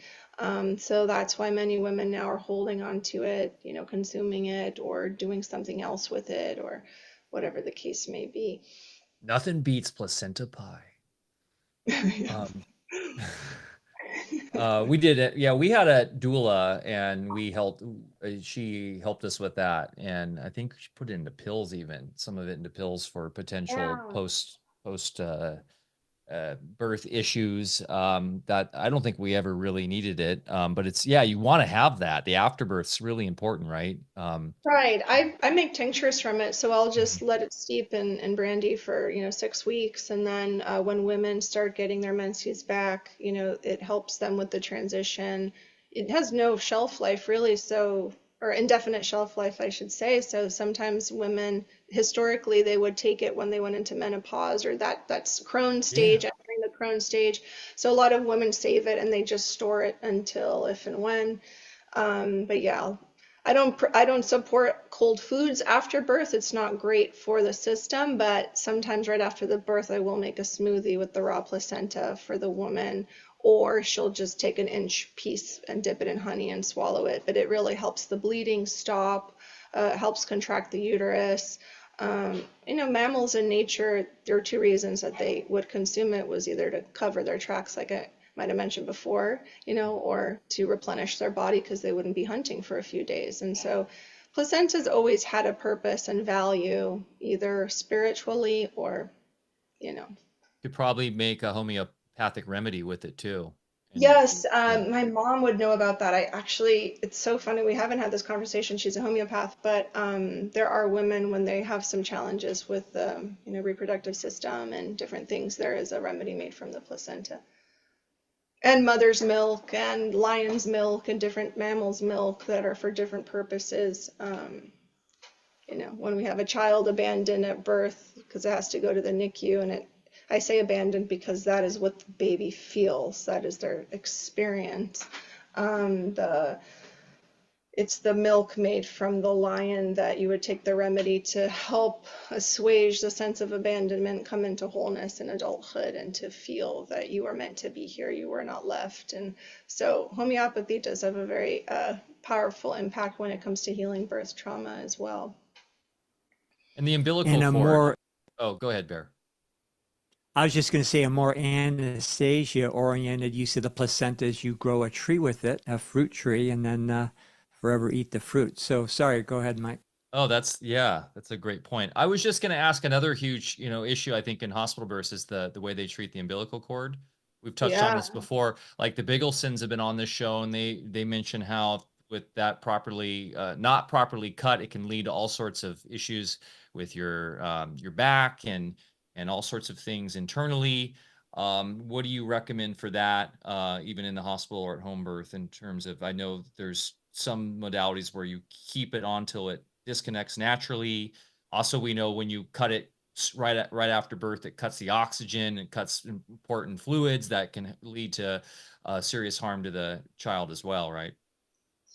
So that's why many women now are holding on to it, consuming it or doing something else with it, or whatever the case may be. Nothing beats placenta pie. Yeah. Um, we did it. Yeah, we had a doula, and she helped us with that, and I think she put it into pills, even some of it into pills for potential Yeah. post birth issues. That I don't think we ever really needed it. But yeah, you want to have that. The afterbirth's really important, right? Right. I make tinctures from it, so I'll just let it steep in brandy for, 6 weeks, and then when women start getting their menses back, it helps them with the transition. It has no shelf life really, or indefinite shelf life, I should say. So sometimes women, historically, they would take it when they went into menopause, or that's Crohn's Yeah. stage, entering the Crohn's stage. So a lot of women save it and they just store it until if and when. But yeah, I don't support cold foods after birth. It's not great for the system, but sometimes right after the birth, I will make a smoothie with the raw placenta for the woman, or she'll just take an inch piece and dip it in honey and swallow it. But it really helps the bleeding stop, helps contract the uterus. Mammals in nature, there are two reasons that they would consume it, was either to cover their tracks, like I might have mentioned before, or to replenish their body because they wouldn't be hunting for a few days. And so placenta's always had a purpose and value, either spiritually or, you know. Could probably make a homeopathic remedy with it too. And Yes, yeah. my mom would know about that. It's so funny. We haven't had this conversation. She's a homeopath, but there are women when they have some challenges with the, reproductive system and different things. There is a remedy made from the placenta. And mother's milk and lion's milk and different mammals' milk that are for different purposes. when we have a child abandoned at birth because it has to go to the NICU, and I say abandoned because that is what the baby feels, that is their experience. It's the milk made from the lion that you would take the remedy to help assuage the sense of abandonment, come into wholeness in adulthood, and to feel that you are meant to be here, you were not left. And so homeopathy does have a very powerful impact when it comes to healing birth trauma as well. And the umbilical And a cord. more, Oh, go ahead, Bear. I was just going to say, a more anesthesia-oriented use of the placenta is you grow a tree with it, a fruit tree, and then forever eat the fruit. So sorry, go ahead, Mike. Oh, that's a great point. I was just going to ask another huge, issue I think in hospital births is the way they treat the umbilical cord. We've touched on this before. Like the Bigglesons have been on this show, and they mention how with that properly not properly cut, it can lead to all sorts of issues with your back and all sorts of things internally. What do you recommend for that, even in the hospital or at home birth, in terms of, I know there's some modalities where you keep it on till it disconnects naturally. Also, we know when you cut it right after birth, it cuts the oxygen, it cuts important fluids that can lead to serious harm to the child as well, right?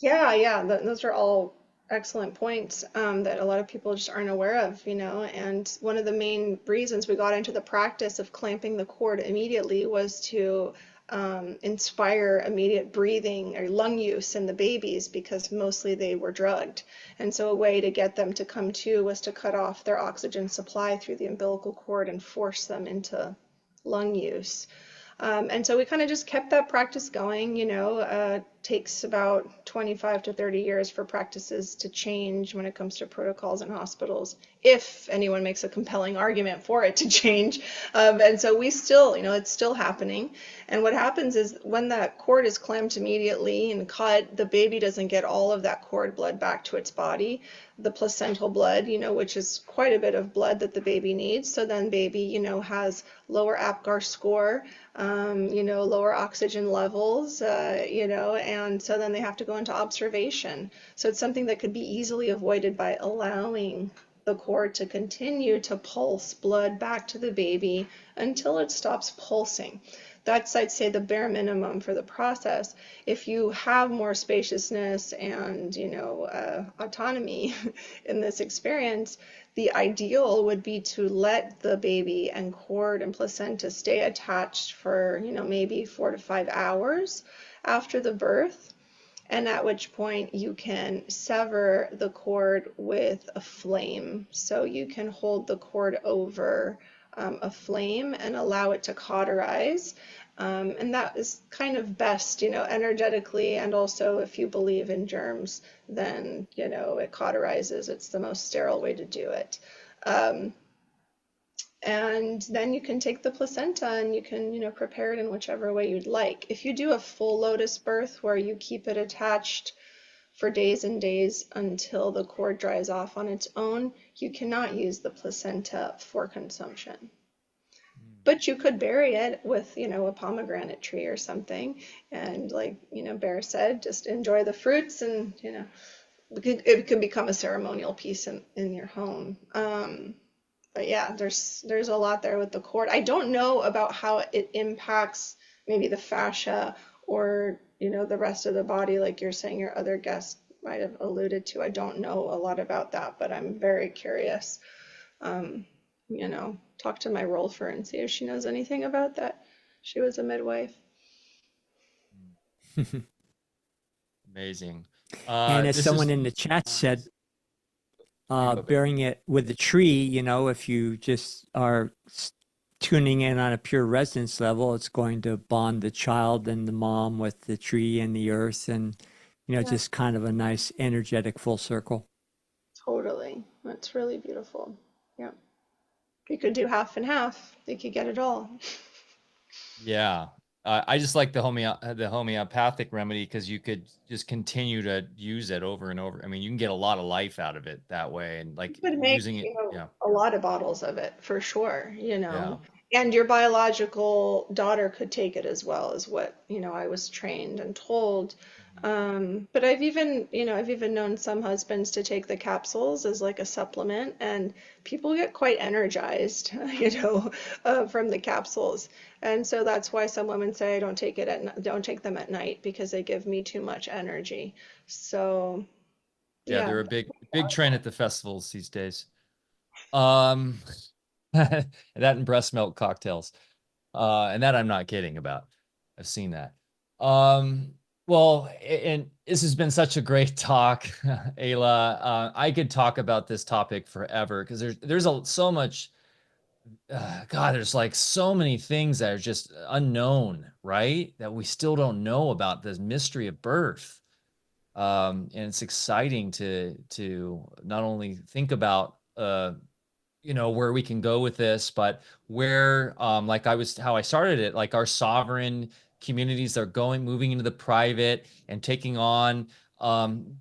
Yeah, those are all excellent points that a lot of people just aren't aware of, And one of the main reasons we got into the practice of clamping the cord immediately was to inspire immediate breathing or lung use in the babies, because mostly they were drugged. And so a way to get them to come to was to cut off their oxygen supply through the umbilical cord and force them into lung use. And so we kind of just kept that practice going. Takes about 25 to 30 years for practices to change when it comes to protocols in hospitals, if anyone makes a compelling argument for it to change. And so we still, it's still happening. And what happens is when that cord is clamped immediately and cut, the baby doesn't get all of that cord blood back to its body, the placental blood, which is quite a bit of blood that the baby needs. So then baby, has lower APGAR score, lower oxygen levels, and so then they have to go into observation. So it's something that could be easily avoided by allowing the cord to continue to pulse blood back to the baby until it stops pulsing. That's, I'd say, the bare minimum for the process. If you have more spaciousness and, autonomy in this experience, the ideal would be to let the baby and cord and placenta stay attached for, maybe 4 to 5 hours after the birth, and at which point you can sever the cord with a flame. So you can hold the cord over a flame and allow it to cauterize. And that is kind of best, energetically, and also if you believe in germs, then, it cauterizes. It's the most sterile way to do it. And then you can take the placenta and you can, prepare it in whichever way you'd like. If you do a full lotus birth where you keep it attached for days and days until the cord dries off on its own, you cannot use the placenta for consumption. But you could bury it with, a pomegranate tree or something. And like, Bear said, just enjoy the fruits and, it could become a ceremonial piece in your home. But yeah, there's a lot there with the cord. I don't know about how it impacts maybe the fascia or, the rest of the body, like you're saying your other guest might have alluded to. I don't know a lot about that, but I'm very curious. Talk to my Rolfer and see if she knows anything about that. She was a midwife. Amazing. And as someone in the chat said, burying it with the tree, if you just are tuning in on a pure resonance level, it's going to bond the child and the mom with the tree and the earth, and just kind of a nice energetic full circle. Totally. That's really beautiful. Yeah. You could do half and half. You could get it all. Yeah. I just like the homeopathic remedy because you could just continue to use it over and over. I mean, you can get a lot of life out of it that way, and like You could make, using it. Yeah. a lot of bottles of it for sure, Yeah. And your biological daughter could take it as well, is what, I was trained and told. But I've even known some husbands to take the capsules as like a supplement, and people get quite energized, from the capsules. And so that's why some women say, don't take them at night because they give me too much energy. So, Yeah, yeah. they're a big trend at the festivals these days. Um, that and breast milk cocktails. And that I'm not kidding about. I've seen that. Um, well, and this has been such a great talk, Ayla. I could talk about this topic forever because there's so much. God, there's like so many things that are just unknown, right? That we still don't know about this mystery of birth. And it's exciting to not only think about where we can go with this, but where like how I started it, like our sovereign communities are moving into the private and taking on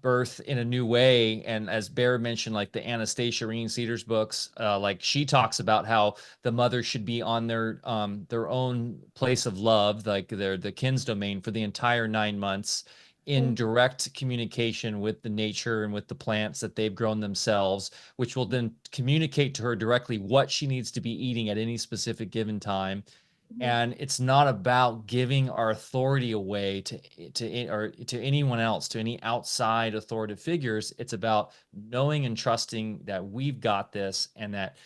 birth in a new way. And as Bear mentioned, like the Anastasia Reen Cedars books, like she talks about how the mother should be on their own place of love, like the kin's domain for the entire 9 months, in direct communication with the nature and with the plants that they've grown themselves, which will then communicate to her directly what she needs to be eating at any specific given time. And it's not about giving our authority away to anyone else, to any outside authoritative figures. It's about knowing and trusting that we've got this and that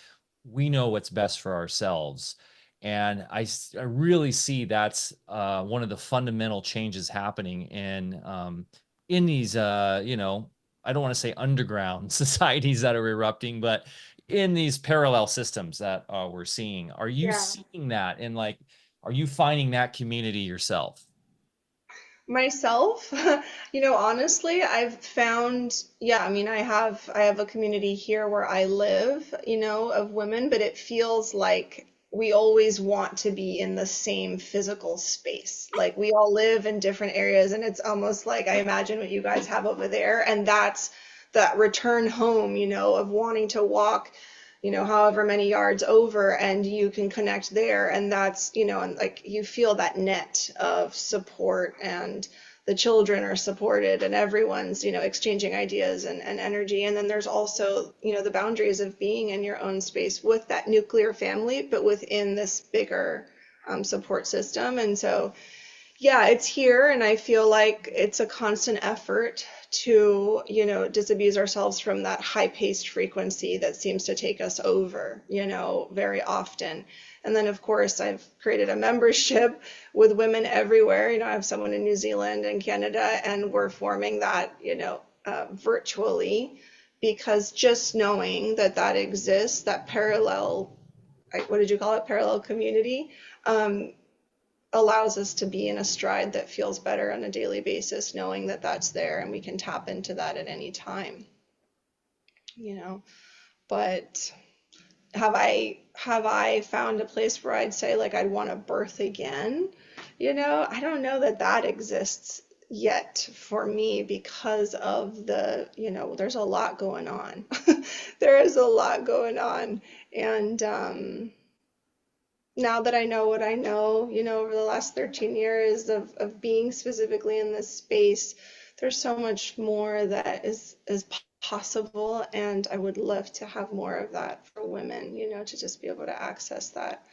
we know what's best for ourselves. And I really see that's one of the fundamental changes happening in these I don't want to say underground societies that are erupting, but in these parallel systems that we're seeing. Are you Yeah. seeing that? And like, are you finding that community yourself? Myself, honestly, I've found, yeah, I mean, I have a community here where I live, of women, but it feels like we always want to be in the same physical space. Like we all live in different areas, and it's almost like I imagine what you guys have over there, and that's that return home, of wanting to walk, however many yards over, and you can connect there. And that's, and like you feel that net of support, and the children are supported, and everyone's, exchanging ideas and energy. And then there's also, the boundaries of being in your own space with that nuclear family, but within this bigger support system. And so, yeah, it's here, and I feel like it's a constant effort to, disabuse ourselves from that high-paced frequency that seems to take us over, very often. And then, of course, I've created a membership with women everywhere. I have someone in New Zealand and Canada, and we're forming that, virtually, because just knowing that that exists, that parallel, what did you call it? Parallel community. Allows us to be in a stride that feels better on a daily basis, knowing that that's there and we can tap into that at any time, But have I found a place where I'd say like I'd want to birth again? I don't know that that exists yet for me because of there's a lot going on. There is a lot going on. And now that I know what I know, over the last 13 years of being specifically in this space, there's so much more that is possible. And I would love to have more of that for women, to just be able to access that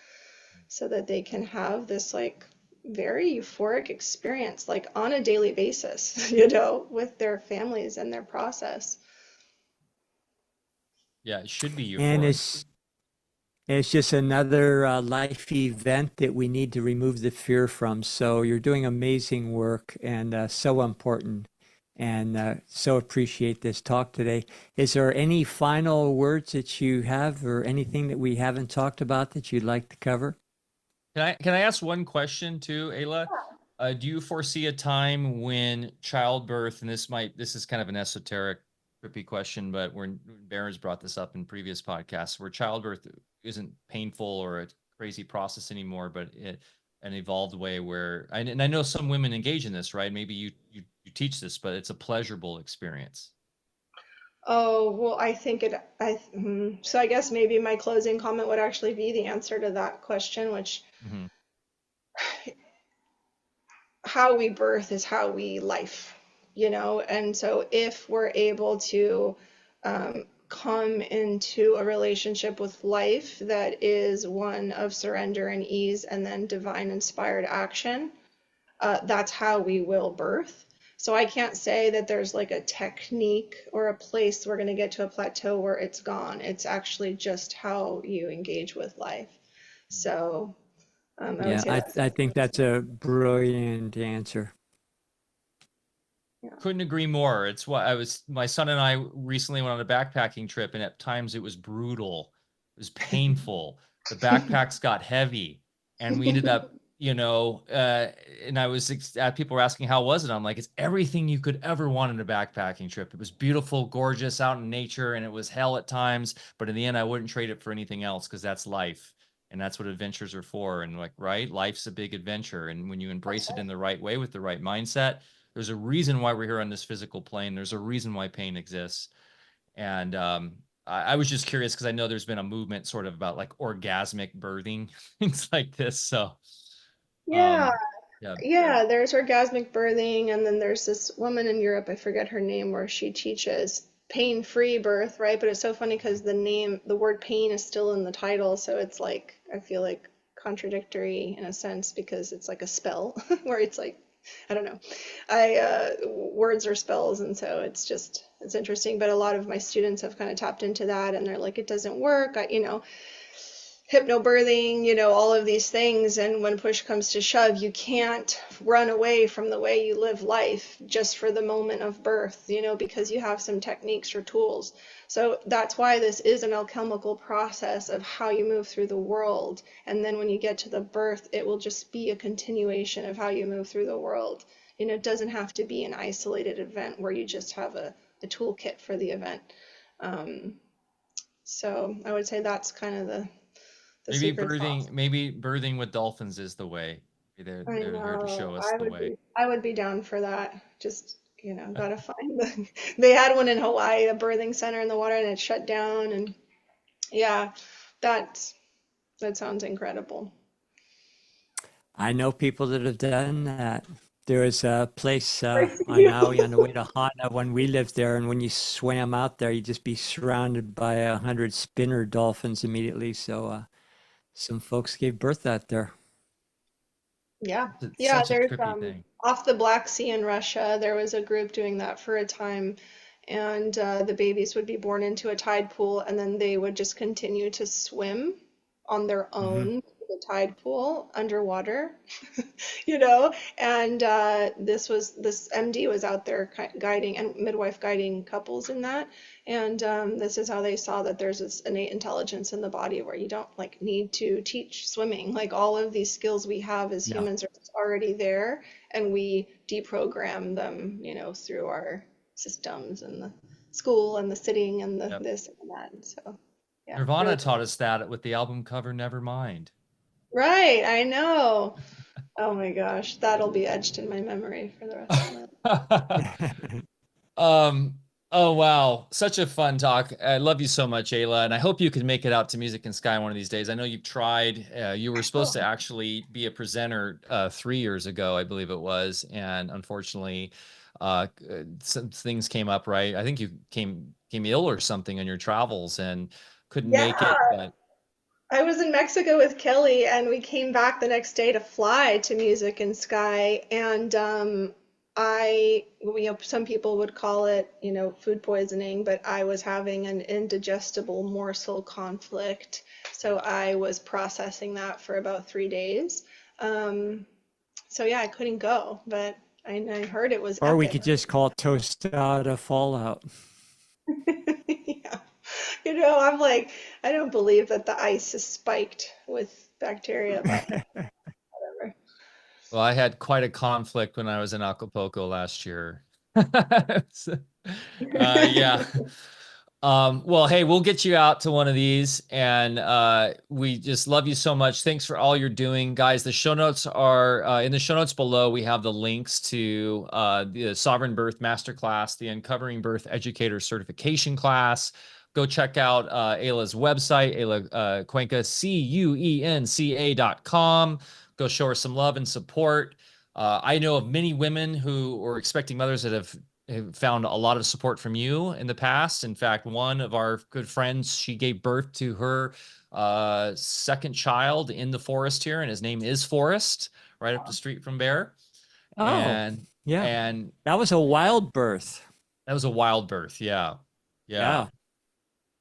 so that they can have this like very euphoric experience, like on a daily basis, with their families and their process. Yeah, it should be And euphoric. it's just another life event that we need to remove the fear from. So you're doing amazing work and so important. And so appreciate this talk today. Is there any final words that you have or anything that we haven't talked about that you'd like to cover? Can I ask one question too, Ayla? Do you foresee a time when childbirth, and this is kind of an esoteric, trippy question, but when Baron's brought this up in previous podcasts, where childbirth isn't painful or a crazy process anymore, but an evolved way where, and I know some women engage in this, right? Maybe you teach this, but it's a pleasurable experience. Oh, well, I think so I guess maybe my closing comment would actually be the answer to that question, which Hmm. how we birth is how we life, you know? And so if we're able to come into a relationship with life that is one of surrender and ease and then divine inspired action, that's how we will birth. So I can't say that there's like a technique or a place we're going to get to a plateau where it's gone. It's actually just how you engage with life. So I would Yeah, say I that's, I think that's a brilliant answer. yeah. Couldn't agree more. It's what my son and I recently went on a backpacking trip, and at times it was brutal. It was painful. The backpacks got heavy, and we ended up, and people were asking how was it? I'm like, it's everything you could ever want in a backpacking trip. It was beautiful, gorgeous out in nature, and it was hell at times, but in the end, I wouldn't trade it for anything else because that's life. And that's what adventures are for. And like, right? Life's a big adventure. And when you embrace it in the right way with the right mindset, there's a reason why we're here on this physical plane. There's a reason why pain exists. And I was just curious because I know there's been a movement sort of about like orgasmic birthing, things like this. So, Yeah, um, yeah. yeah, there's orgasmic birthing, and then there's this woman in Europe, I forget her name, where she teaches pain-free birth, right? But it's so funny because the word pain is still in the title, so it's like, I feel like contradictory in a sense because it's like a spell where it's like, I don't know. Words are spells, and so it's interesting. But a lot of my students have kind of tapped into that, and they're like, it doesn't work. Hypnobirthing, all of these things. And when push comes to shove, you can't run away from the way you live life just for the moment of birth, because you have some techniques or tools. So that's why this is an alchemical process of how you move through the world. And then when you get to the birth, it will just be a continuation of how you move through the world. It doesn't have to be an isolated event where you just have a toolkit for the event. Um, so I would say that's kind of the secret sauce. Maybe birthing with dolphins is the way. I They're here to know. show us the way. I would be down for that. Just, gotta find they had one in Hawaii, a birthing center in the water, and it shut down. And yeah, that that sounds incredible. I know people that have done that. There was a place on You. Maui on the way to Hana when we lived there, and when you swam out there, you'd just be surrounded by 100 spinner dolphins immediately. So some folks gave birth out there. Yeah. It's Yeah, such a there's trippy thing. off the Black Sea in Russia, there was a group doing that for a time, and the babies would be born into a tide pool, and then they would just continue to swim on their Hmm. own to the tide pool underwater, and this MD was out there guiding and midwife guiding couples in that, and this is how they saw that there's this innate intelligence in the body where you don't like need to teach swimming. Like all of these skills we have as Yeah. humans are already there, and we deprogram them, through our systems and the school and the sitting and the Yep. this and that. And so, yeah, Nirvana really, taught us that with the album cover Nevermind. right. I know. Oh my gosh, that'll be etched in my memory for the rest of my life. Um, oh wow, such a fun talk. I love you so much, Ayla, and I hope you can make it out to Music in Sky one of these days. I know you've tried. You were supposed to Oh, actually be a presenter 3 years ago, I believe it was, and unfortunately, some things came up. Right, I think you came ill or something in your travels and couldn't yeah. make it. But I was in Mexico with Kelly, and we came back the next day to fly to Music and Sky. And some people would call it, food poisoning, but I was having an indigestible morsel conflict. So I was processing that for about 3 days. Um, so yeah, I couldn't go, but I heard it was Or we epic. could just call it tostada fallout. Yeah. I'm like, I don't believe that the ice is spiked with bacteria, but whatever. well, I had quite a conflict when I was in Acapulco last year. So, yeah. Well, hey, we'll get you out to one of these, and we just love you so much. Thanks for all you're doing, guys. The show notes are in the show notes below. We have the links to the Sovereign Birth Masterclass, the Uncovering Birth Educator Certification class. Go check out Eyla's website, Eyla Cuenca, CUENCA.com. Go show her some love and support. I know of many women who were expecting mothers that have found a lot of support from you in the past. In fact, one of our good friends, she gave birth to her second child in the forest here, and his name is Forrest, right up the street from Bear. Oh, And yeah. and That was a wild birth. that was a wild birth. Yeah. Yeah. Yeah.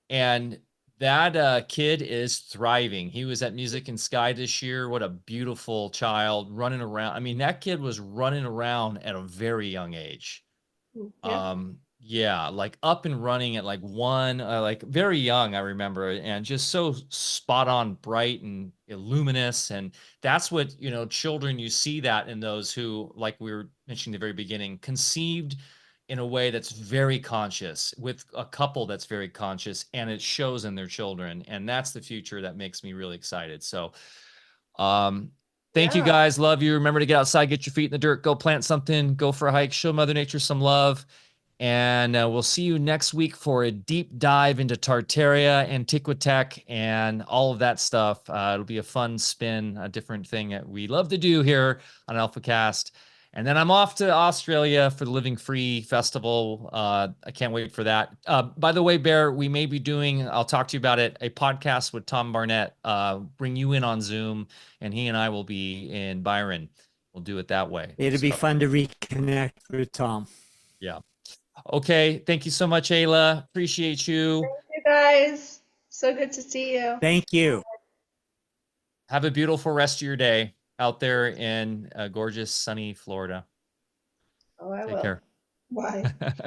And that kid is thriving. He was at Music in Sky this year. What a beautiful child running around. I mean, that kid was running around at a very young age. Yeah. Yeah, like up and running at like one, like very young, I remember, and just so spot on, bright and luminous. And that's what, children, you see that in those who, like we were mentioning at the very beginning, conceived in a way that's very conscious, with a couple that's very conscious, and it shows in their children. And that's the future that makes me really excited. So, thank you Yeah. guys. Love you. Remember to get outside, get your feet in the dirt, go plant something, go for a hike, show Mother Nature some love. And we'll see you next week for a deep dive into Tartaria, Antiquitech, and all of that stuff. It'll be a fun spin, a different thing that we love to do here on AlphaCast. And then I'm off to Australia for the Living Free Festival. I can't wait for that. By the way, Bear, we may be doing, I'll talk to you about it, a podcast with Tom Barnett. Bring you in on Zoom, and he and I will be in Byron. We'll do it that way. It'd be fun to reconnect with Tom. Yeah. Okay. Thank you so much, Eyla. Appreciate you. Thank you guys. So good to see you. Thank you. Have a beautiful rest of your day out there in gorgeous, sunny Florida. Oh, I Take will. care. Bye.